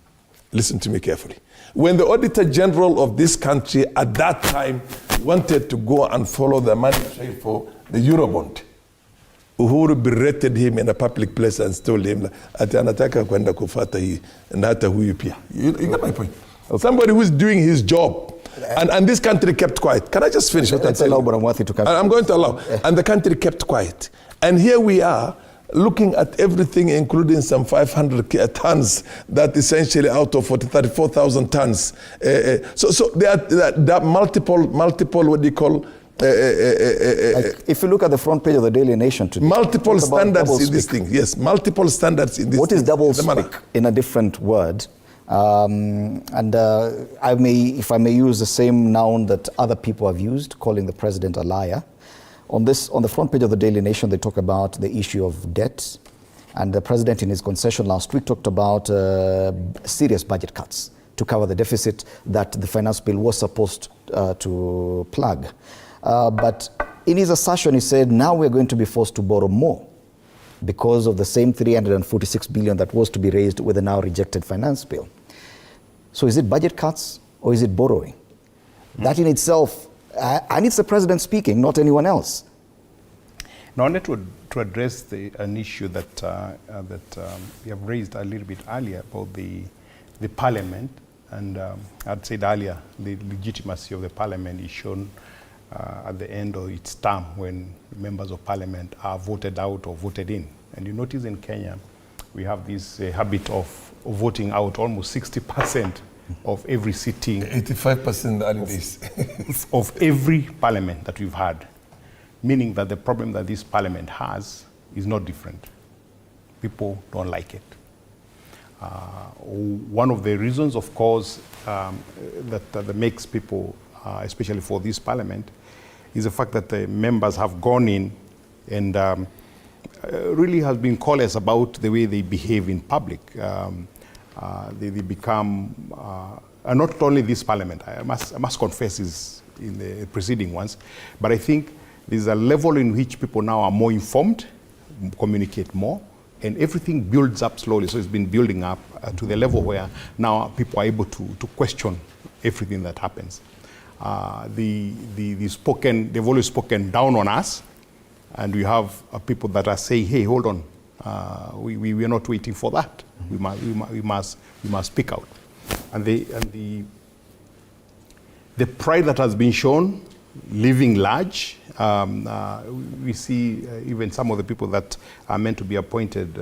Listen to me carefully. When the Auditor General of this country at that time wanted to go and follow the money trail for the Eurobond, Uhuru berated him in a public place and told him, ati anataka kwenda kufata hii na hata huyu pia. You get my point? Okay. Somebody who's doing his job. And this country kept quiet. Can I just finish? Let's allow Baramwathi to come. I'm going to allow. And the country kept quiet. And here we are, looking at everything, including some 500 tons, that essentially out of 34,000 tons. So there are multiple, what do you call? Like if you look at the front page of the Daily Nation today. Multiple standards in this thing. Yes, multiple standards in this What is double speak in a different word? If I may use the same noun that other people have used, calling the president a liar. On the front page of the Daily Nation, they talk about the issue of debt, and the president in his concession last week talked about serious budget cuts to cover the deficit that the finance bill was supposed to plug. But in his assertion, he said, now we're going to be forced to borrow more because of the same 346 billion that was to be raised with the now rejected finance bill. So is it budget cuts or is it borrowing? That in itself, and it's the president speaking, not anyone else. Now, I wanted to address an issue that we have raised a little bit earlier about the parliament. And I'd said earlier, the legitimacy of the parliament is shown at the end of its term when members of parliament are voted out or voted in. And you notice in Kenya, we have this habit of voting out almost 60% of every sitting. 85% early days. Of every parliament that we've had. Meaning that the problem that this parliament has is not different. People don't like it. One of the reasons, of course, that makes people, especially for this parliament, is the fact that the members have gone in and really has been callous about the way they behave in public. They become, not only this parliament, I must confess is in the preceding ones, but I think there's a level in which people now are more informed, communicate more, and everything builds up slowly. So it's been building up to the level where now people are able to question everything that happens. They've always spoken down on us, and we have people that are saying, hey, hold on, we are not waiting for that. We must speak out. And the pride that has been shown, living large, we see even some of the people that are meant to be appointed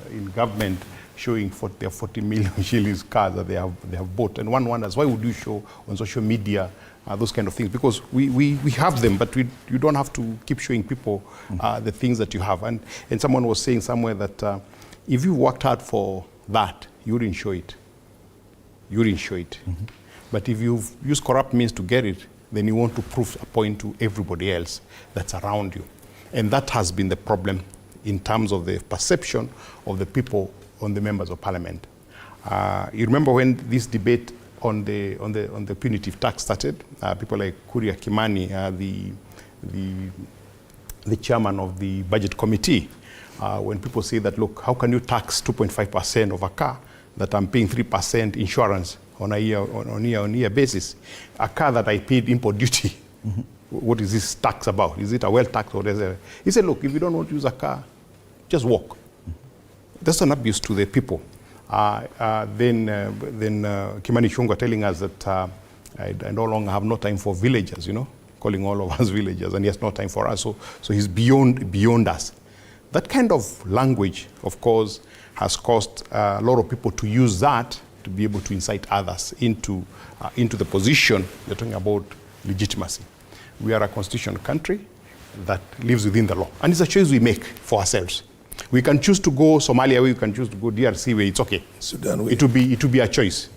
in government showing their 40 million shillings cars that they have bought. And one wonders, why would you show on social media those kind of things? Because we have them, but you don't have to keep showing people the things that you have. And someone was saying somewhere that if you worked hard for that, you wouldn't show it. You wouldn't show it. But if you've used corrupt means to get it, then you want to prove a point to everybody else that's around you. And that has been the problem in terms of the perception of the people on the members of parliament. You remember when this debate on the punitive tax started, people like Kuria Kimani, the chairman of the budget committee, when people say that, look, how can you tax 2.5% of a car that I'm paying 3% insurance on a year basis? A car that I paid import duty, what is this tax about? Is it a well tax or is it? He said, look, if you don't want to use a car, just walk. That's an abuse to the people. Then Kimani Chungwa telling us that I no longer have no time for villagers, calling all of us villagers, and he has no time for us. So he's beyond us. That kind of language, of course, has caused a lot of people to use that to be able to incite others into the position they're talking about legitimacy. We are a constitutional country that lives within the law, and it's a choice we make for ourselves. We can choose to go Somalia way, we can choose to go DRC way, it's okay. Sudan way. It will be a choice,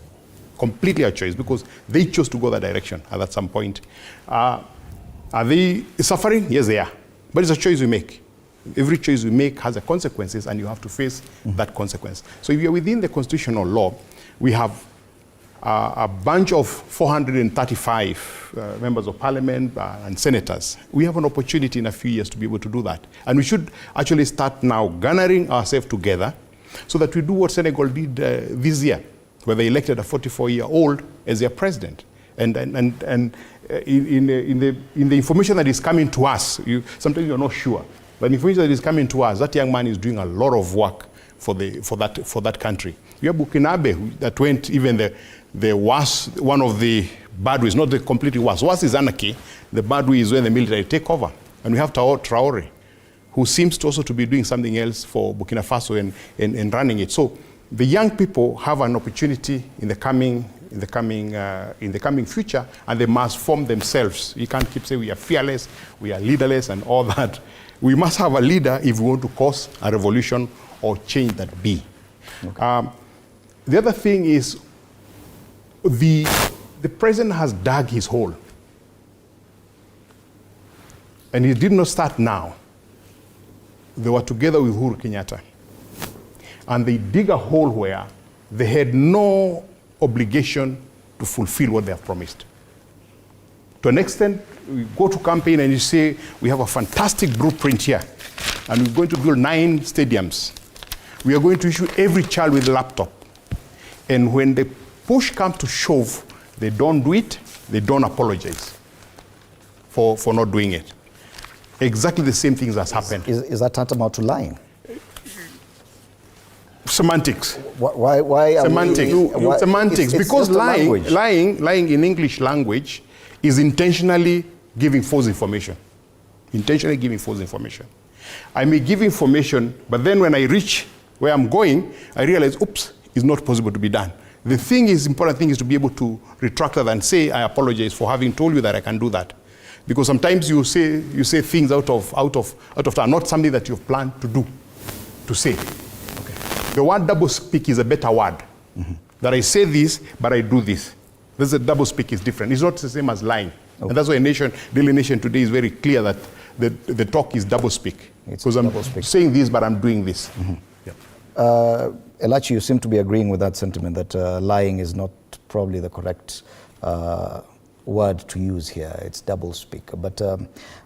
completely a choice, because they chose to go that direction at some point. Are they suffering? Yes, they are. But it's a choice we make. Every choice we make has a consequences, and you have to face that consequence. So if you're within the constitutional law, we have a bunch of 435 members of parliament and senators. We have an opportunity in a few years to be able to do that. And we should actually start now garnering ourselves together so that we do what Senegal did this year, where they elected a 44-year-old as their president. And in the information that is coming to us, sometimes you're not sure. But the information that is coming to us, that young man is doing a lot of work for that country. You have Burkinabe that went even the worst, one of the bad ways, not the completely worst. Worst is anarchy. The bad way is when the military take over. And we have Traore, who seems to also to be doing something else for Burkina Faso and running it. So the young people have an opportunity in the coming future, and they must form themselves. You can't keep saying we are fearless, we are leaderless, and all that. We must have a leader if we want to cause a revolution or change that be. Okay. The other thing is the president has dug his hole. And he did not start now. They were together with Uhuru Kenyatta. And they dig a hole where they had no obligation to fulfill what they have promised. To an extent, we go to campaign and you say, we have a fantastic blueprint here, and we're going to build 9 stadiums. We are going to issue every child with a laptop. And when the push comes to shove, they don't do it, they don't apologize for not doing it. Exactly the same things has happened. Is that tantamount to lying? Semantics. Why semantics? Semantics. Because lying in English language is intentionally giving false information. Intentionally giving false information. I may give information, but then when I reach where I'm going, I realize, oops, it's not possible to be done. The important thing is to be able to retract that and say, I apologize for having told you that I can do that. Because sometimes you say things out of time, not something that you've planned to say. Okay. The word double speak is a better word. That I say this, but I do this. This is double speak is different. It's not the same as lying. Okay. And that's why Daily Nation today is very clear that the talk is double speak. Because I'm saying this, but I'm doing this. Elachi, you seem to be agreeing with that sentiment that lying is not probably the correct word to use here. It's double speak. But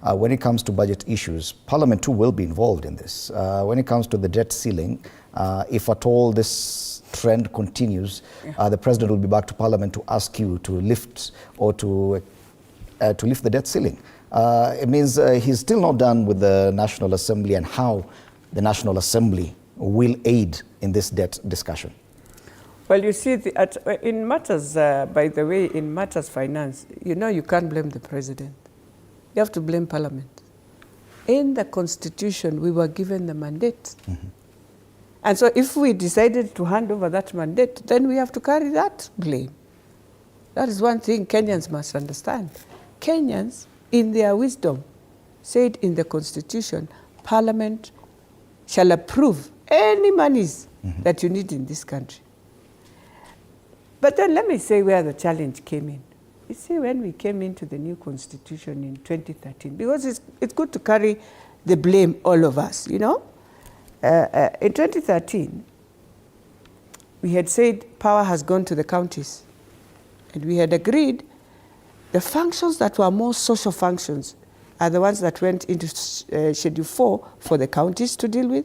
when it comes to budget issues, Parliament too will be involved in this. When it comes to the debt ceiling, if at all this trend continues, the President will be back to Parliament to ask you to lift or to lift the debt ceiling. It means he's still not done with the National Assembly and how the National Assembly will aid in this debt discussion. Well, you see, in matters, by the way, in matters finance, you can't blame the President. You have to blame Parliament. In the Constitution, we were given the mandate. And so if we decided to hand over that mandate, then we have to carry that blame. That is one thing Kenyans must understand. Kenyans, in their wisdom, said in the Constitution, Parliament shall approve any monies that you need in this country. But then let me say where the challenge came in. You see, when we came into the new Constitution in 2013, because it's good to carry the blame, all of us, in 2013, we had said power has gone to the counties. And we had agreed the functions that were more social functions are the ones that went into Schedule 4 for the counties to deal with.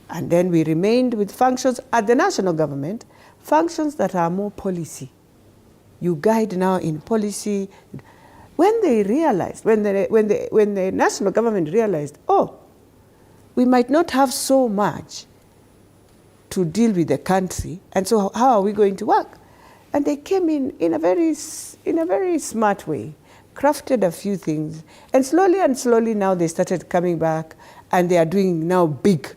And then we remained with functions at the national government, functions that are more policy. You guide now in policy. When they realized, when the national government realized, we might not have so much to deal with the country, and so how are we going to work? And they came in a very smart way, crafted a few things, and slowly now they started coming back, and they are doing now big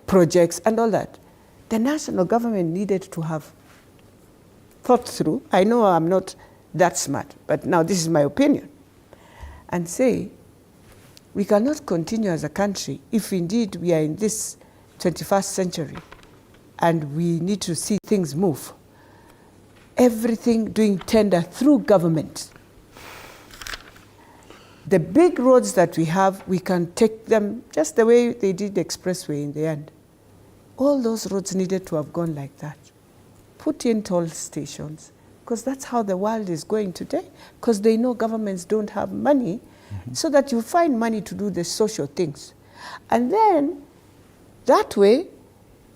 projects and all that. The national government needed to have thought through. I know I'm not that smart, but now this is my opinion, and say, we cannot continue as a country if indeed we are in this 21st century and we need to see things move. Everything doing tender through government. The big roads that we have, we can take them just the way they did the expressway in the end. All those roads needed to have gone like that. Put in toll stations, because that's how the world is going today, because they know governments don't have money, so that you find money to do the social things. And then, that way,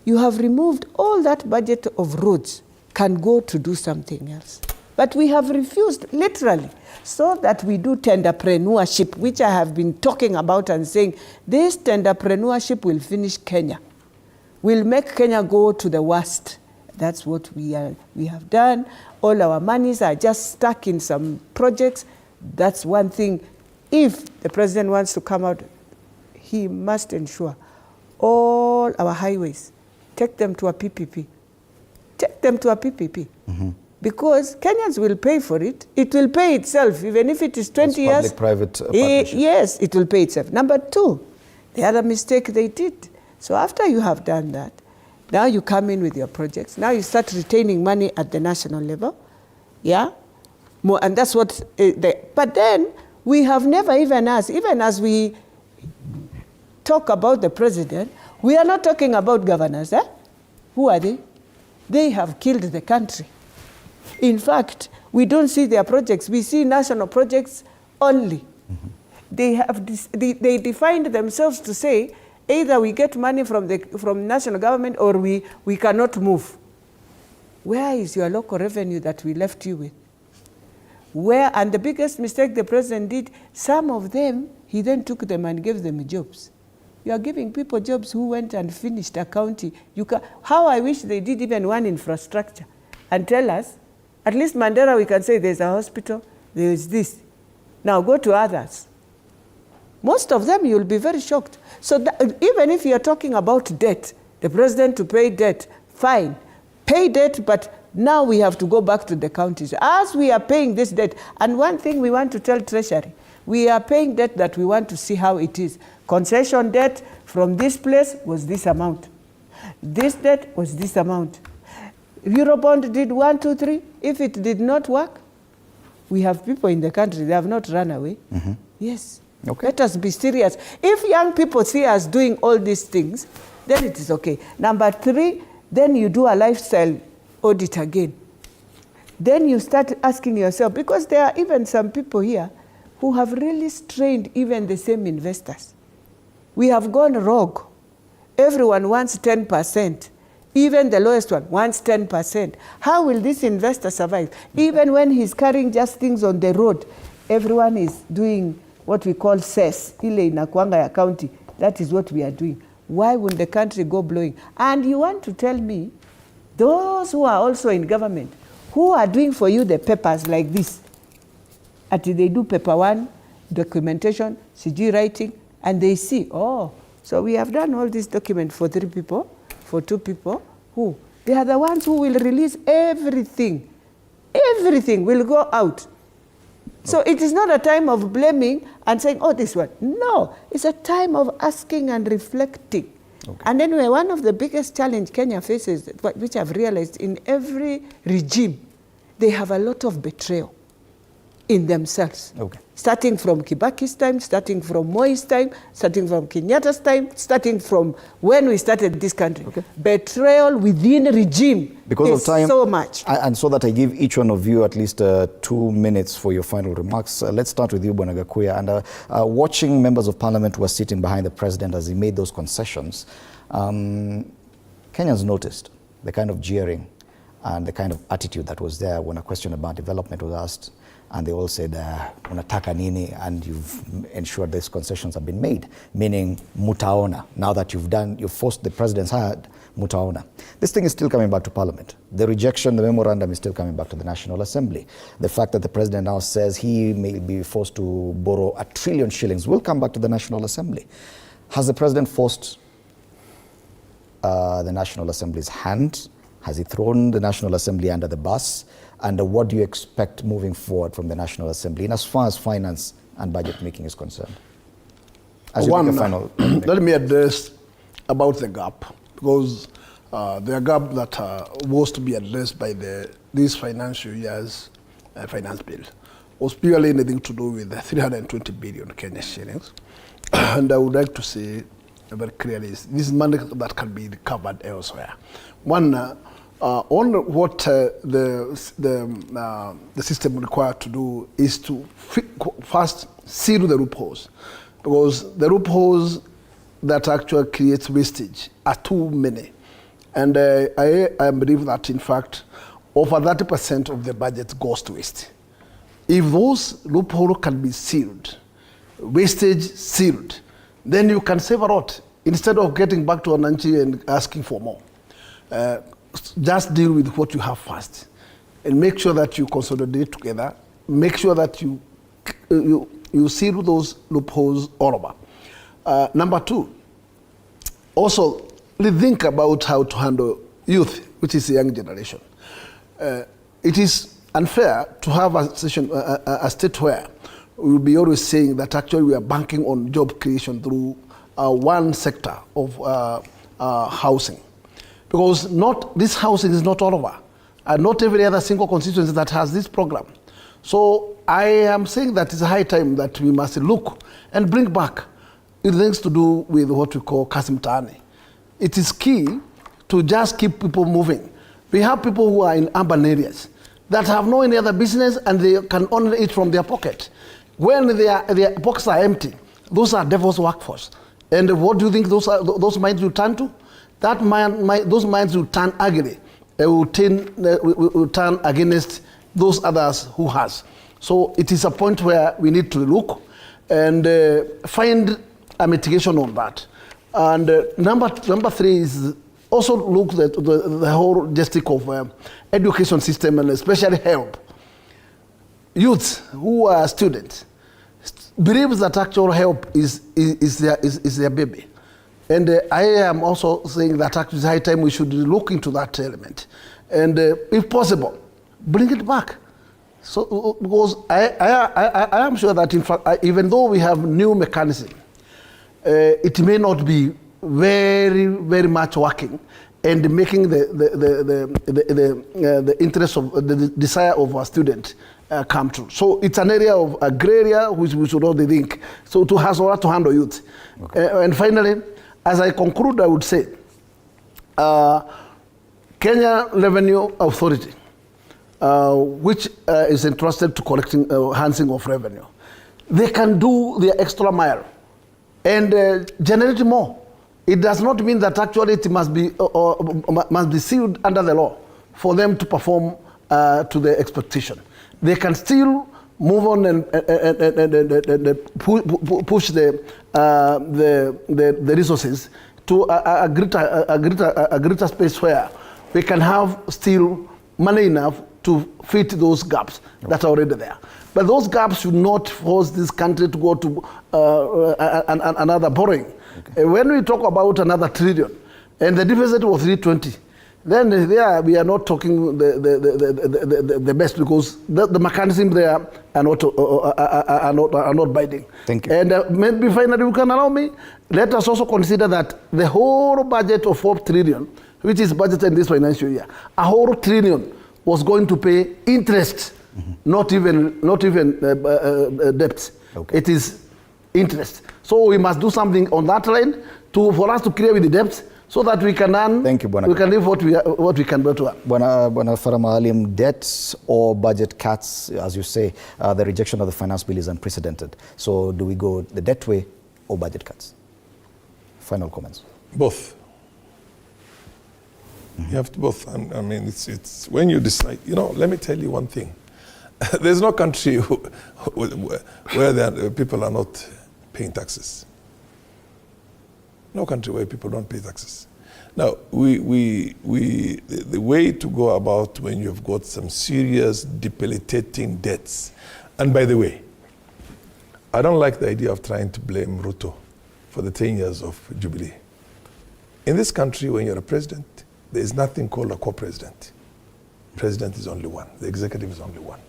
you have removed all that budget of roads can go to do something else. But we have refused, literally, so that we do tenderpreneurship, which I have been talking about and saying, this tenderpreneurship will finish Kenya, will make Kenya go to the worst. That's what we have done. All our monies are just stuck in some projects. That's one thing. If the president wants to come out, he must ensure all our highways, take them to a PPP. Take them to a PPP. Because Kenyans will pay for it. It will pay itself, even if it is 20 years. Public-private partnership. Yes, it will pay itself. Number two, the other mistake they did. So after you have done that, now you come in with your projects. Now you start retaining money at the national level. Yeah? More, and that's what, but then we have never even asked, even as we talk about the president, we are not talking about governors. Who are they? They have killed the country. In fact, we don't see their projects. We see national projects only. They defined themselves to say, either we get money from national government or we cannot move. Where is your local revenue that we left you with? Where, and the biggest mistake the president did, some of them, he then took them and gave them jobs. You are giving people jobs who went and finished a county. How I wish they did even one infrastructure and tell us, at least Mandera we can say there's a hospital, there is this. Now go to others. Most of them you'll be very shocked. So even if you're talking about debt, the president to pay debt, fine. pay debt, but now we have to go back to the counties. As we are paying this debt, and one thing we want to tell Treasury, we are paying debt that we want to see how it is. Concession debt from this place was this amount. This debt was this amount. Eurobond did 1, 2, 3. If it did not work, we have people in the country, they have not run away. Yes. Okay. Let us be serious. If young people see us doing all these things, then it is okay. Number 3, then you do a lifestyle audit again. Then you start asking yourself, because there are even some people here who have really strained even the same investors. We have gone rogue. Everyone wants 10%. Even the lowest one wants 10%. How will this investor survive? Even when he's carrying just things on the road, everyone is doing what we call cess. Ile inakuanga ya county. That is what we are doing. Why will the country go blowing? And you want to tell me, those who are also in government, who are doing for you the papers like this, they do paper 1, documentation, CG writing, and they see, oh, so we have done all this document for 3 people, for 2 people, who? They are the ones who will release everything. Everything will go out. So it is not a time of blaming and saying, oh, this one. No, it's a time of asking and reflecting. Okay. And anyway, one of the biggest challenge Kenya faces, which I've realized in every regime, they have a lot of betrayal in themselves. Okay. Starting from Kibaki's time, starting from Moi's time, starting from Kenyatta's time, starting from when we started this country. Okay. Betrayal within regime because of time, so much. And so that I give each one of you at least 2 minutes for your final remarks. Let's start with you, Bwana Gakuya. And watching members of parliament who were sitting behind the president as he made those concessions, Kenyans noticed the kind of jeering and the kind of attitude that was there when a question about development was asked. And they all said, unataka nini, and you've ensured these concessions have been made, meaning mutaona. Now that you've forced the president's hand, mutaona. This thing is still coming back to parliament. The rejection, the memorandum is still coming back to the National Assembly. The fact that the president now says he may be forced to borrow 1 trillion shillings will come back to the National Assembly. Has the president forced the National Assembly's hand? Has he thrown the National Assembly under the bus? And what do you expect moving forward from the National Assembly in as far as finance and budget making is concerned? As One, let me address about the gap, because the gap that was to be addressed by this financial year's finance bill was purely anything to do with the 320 billion Kenya shillings. And I would like to say very clearly, this is money that can be recovered elsewhere. One, on what the system required to do is to first seal the loopholes, because the loopholes that actually creates wastage are too many. And I believe that, in fact, over 30% of the budget goes to waste. If those loopholes can be sealed, wastage sealed, then you can save a lot instead of getting back to Wananchi and asking for more. Just deal with what you have first and make sure that you consolidate together. Make sure that you seal those loopholes all over. Number 2, also think about how to handle youth, which is the young generation. It is unfair to have a state where we will be always saying that actually we are banking on job creation through one sector of housing. Because this housing is not all over. And not every other single constituency that has this program. So I am saying that it's a high time that we must look and bring back things to do with what we call kasi mtaani. It is key to just keep people moving. We have people who are in urban areas that have no any other business and they can only eat from their pocket. When their pockets are empty, those are devil's workforce. And what do you think those minds will turn to? Those minds will turn ugly. They will turn against those others who has. So it is a point where we need to look and find a mitigation on that. And number 3 is also look at the whole logistic of education system, and especially help. Youths who are students believe that actual help is their baby. And I am also saying that actually it's high time we should look into that element And if possible, bring it back. So, because I am sure that in fact, even though we have new mechanism, it may not be very, very much working and making the interest of the desire of our student come true. So it's an area of a gray area which we should all think. So to has order to handle youth. Okay. And finally, as I conclude, I would say, Kenya Revenue Authority, which is entrusted to collecting, enhancing of revenue, they can do their extra mile and generate more. It does not mean that actually it must be sealed under the law for them to perform to their expectation. They can still move on and push the resources to a greater space where we can have still money enough to fit those gaps that are already there. But those gaps should not force this country to go to another borrowing. Okay. When we talk about another trillion, and the deficit was 320, then there we are not talking the best, because the mechanism there are not binding. Thank you. And maybe finally you can allow me, let us also consider that the whole budget of 4 trillion, which is budgeted in this financial year, a whole trillion was going to pay interest, not even debt. Okay. It is interest. So we must do something on that line for us to clear with the debts, so that we can earn. Thank you, Bwana. We can live what we can do to earn. Bwana Farah, debts or budget cuts, as you say, the rejection of the finance bill is unprecedented. So do we go the debt way or budget cuts? Final comments. Both. You have to both. I mean, it's when you decide. You know, let me tell you one thing. There's no country where people are not paying taxes. No country where people don't pay taxes. Now, the way to go about when you've got some serious debilitating debts, and by the way, I don't like the idea of trying to blame Ruto for the 10 years of Jubilee. In this country, when you're a president, there is nothing called a co-president. President is only one. The executive is only one.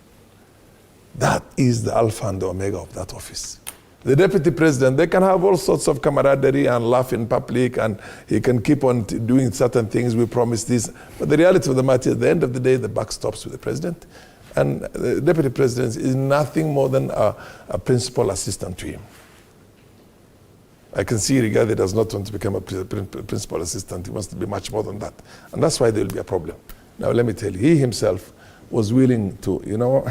That is the alpha and the omega of that office. The deputy president, they can have all sorts of camaraderie and laugh in public, and he can keep on doing certain things. We promise this. But the reality of the matter is, at the end of the day, the buck stops with the president. And the deputy president is nothing more than a principal assistant to him. I can see Rigathi does not want to become a principal assistant. He wants to be much more than that. And that's why there will be a problem. Now, let me tell you, he himself was willing to, you know,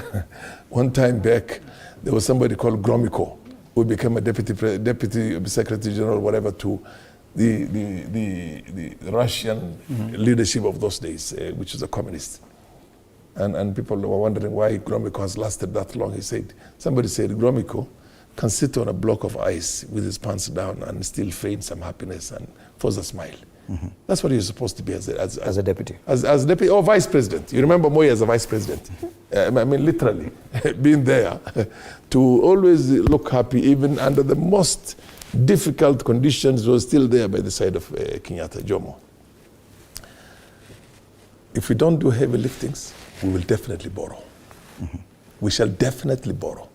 one time back, there was somebody called Gromyko, who became a deputy secretary general, whatever, to the Russian leadership of those days, which was a communist. And people were wondering why Gromyko has lasted that long. He said, somebody said, Gromyko can sit on a block of ice with his pants down and still feign some happiness and force a smile. That's what you're supposed to be as a deputy. As deputy or vice president. You remember Moi as a vice president. I mean, literally, being there to always look happy, even under the most difficult conditions, was still there by the side of Kenyatta, Jomo. If we don't do heavy liftings, we will definitely borrow. We shall definitely borrow.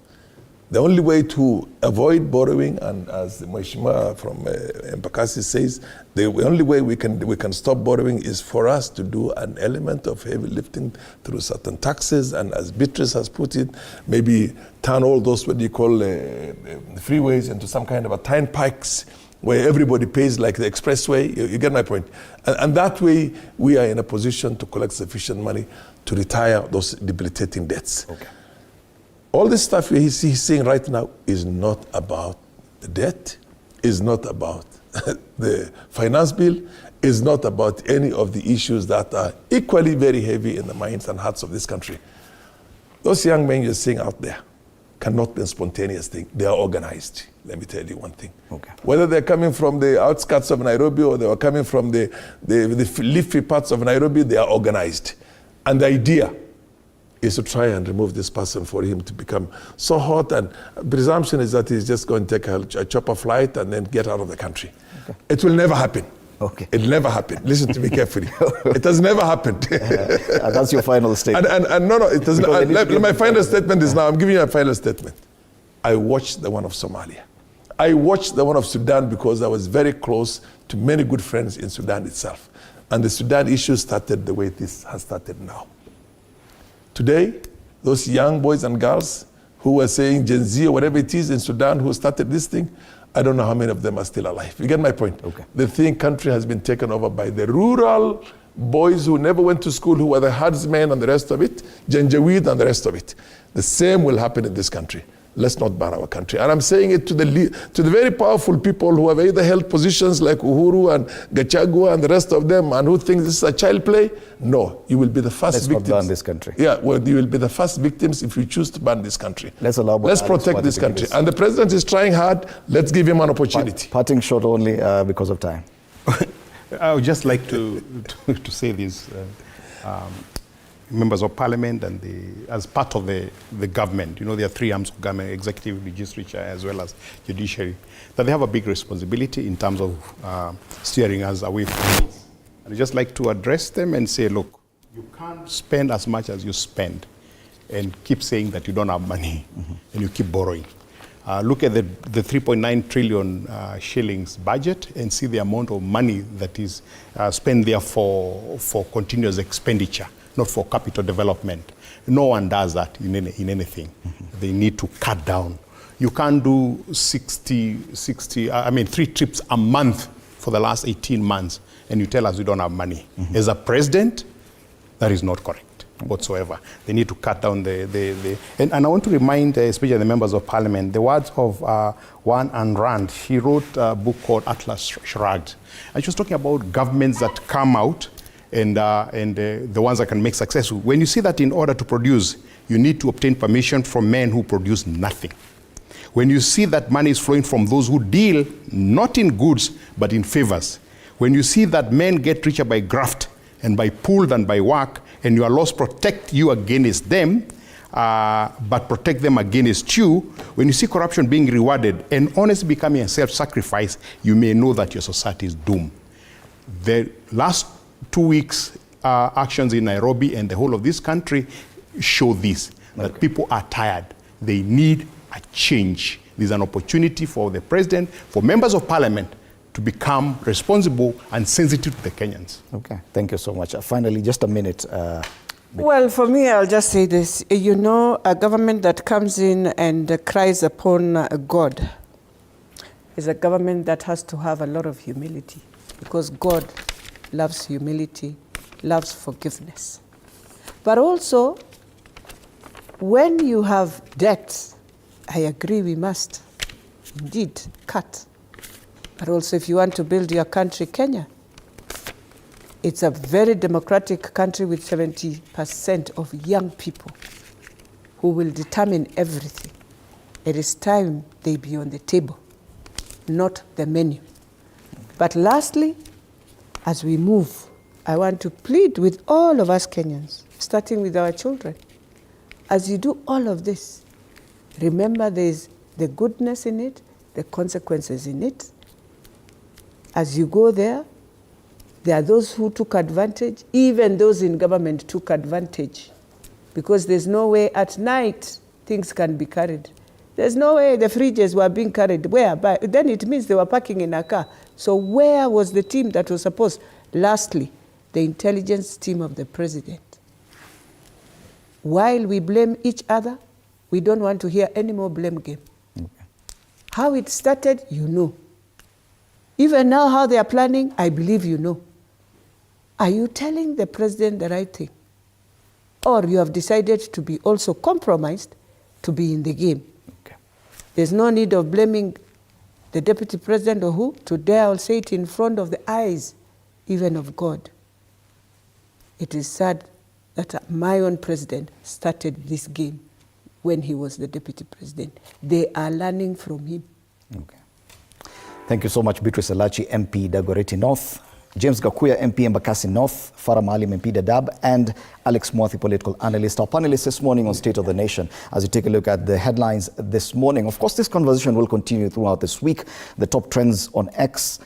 The only way to avoid borrowing, and as Mheshimiwa from Embakasi says, the only way we can stop borrowing is for us to do an element of heavy lifting through certain taxes, and as Beatrice has put it, maybe turn all those what you call freeways into some kind of a turnpikes where everybody pays like the expressway. You get my point? And that way we are in a position to collect sufficient money to retire those debilitating debts. Okay. All this stuff he's saying right now is not about the debt, is not about the finance bill, is not about any of the issues that are equally very heavy in the minds and hearts of this country. Those young men you're seeing out there cannot be a spontaneous thing. They are organized. Let me tell you one thing. Okay. Whether they're coming from the outskirts of Nairobi or they are coming from the leafy parts of Nairobi, they are organized. And the idea is to try and remove this person for him to become so hot, and presumption is that he's just going to take a chopper flight and then get out of the country. Okay. It will never happen. Okay. It never happened. Listen to me carefully. It has never happened. That's your final statement. And no, it does not. My final statement is now, I'm giving you a final statement. I watched the one of Somalia. I watched the one of Sudan because I was very close to many good friends in Sudan itself. And the Sudan issue started the way this has started now. Today, those young boys and girls who were saying Gen Z or whatever it is in Sudan who started this thing, I don't know how many of them are still alive. You get my point? Okay. The country has been taken over by the rural boys who never went to school, who were the herdsmen and the rest of it, Janjaweed and the rest of it. The same will happen in this country. Let's not ban our country. And I'm saying it to the very powerful people who have either held positions like Uhuru and Gachagua and the rest of them and who think this is a child play. No, you will be the first victims. Let's not ban this country. Yeah, well, you will be the first victims if you choose to ban this country. Let's protect this country. And the president is trying hard. Let's give him an opportunity. Parting shot only because of time. I would just like to say this. Members of parliament and as part of the government, there are three arms of government, executive, legislature, as well as judiciary, that they have a big responsibility in terms of steering us away from this. And I just like to address them and say, look, you can't spend as much as you spend and keep saying that you don't have money and you keep borrowing. Look at the 3.9 trillion shillings budget and see the amount of money that is spent there for continuous expenditure, not for capital development. No one does that in anything. They need to cut down. You can't do 3 trips a month for the last 18 months and you tell us we don't have money. As a president, that is not correct whatsoever. They need to cut down and I want to remind especially the members of parliament, the words of Juan Ayn Rand. She wrote a book called Atlas Shrugged. And she was talking about governments that come out and the ones that can make successful. When you see that in order to produce, you need to obtain permission from men who produce nothing. When you see that money is flowing from those who deal not in goods, but in favors. When you see that men get richer by graft and by pull than by work, and your laws protect you against them, but protect them against you, when you see corruption being rewarded and honesty becoming a self-sacrifice, you may know that your society is doomed. The last 2 weeks' actions in Nairobi and the whole of this country show this, that people are tired. They need a change. There's an opportunity for the president, for members of parliament, to become responsible and sensitive to the Kenyans. Okay, thank you so much. Finally, just a minute. Well, for me, I'll just say this. A government that comes in and cries upon God is a government that has to have a lot of humility, because God loves humility, loves forgiveness. But also, when you have debts, I agree we must indeed cut. But also, if you want to build your country, Kenya, it's a very democratic country with 70% of young people who will determine everything. It is time they be on the table, not the menu. But lastly, as we move, I want to plead with all of us Kenyans, starting with our children. As you do all of this, remember there's the goodness in it, the consequences in it. As you go there are those who took advantage, even those in government took advantage, because there's no way at night things can be carried. There's no way the fridges were being carried. Where? But then it means they were parking in a car. So where was the team that was supposed? Lastly, the intelligence team of the president. While we blame each other, we don't want to hear any more blame game. Okay. How it started, you know. Even now, how they are planning, I believe you know. Are you telling the president the right thing? Or you have decided to be also compromised to be in the game? Okay. There's no need of blaming the deputy president or who. Today I'll say it in front of the eyes, even of God. It is sad that my own president started this game when he was the deputy president. They are learning from him. Okay. Thank you so much, Beatrice Elachi, MP Dagoretti North, James Gakuya, MP Embakasi North, Farah Maalim, MP Dadaab, and Alex Mwathi, political analyst. Our panelists this morning on State of the Nation, as you take a look at the headlines this morning. Of course, this conversation will continue throughout this week. The top trends on X,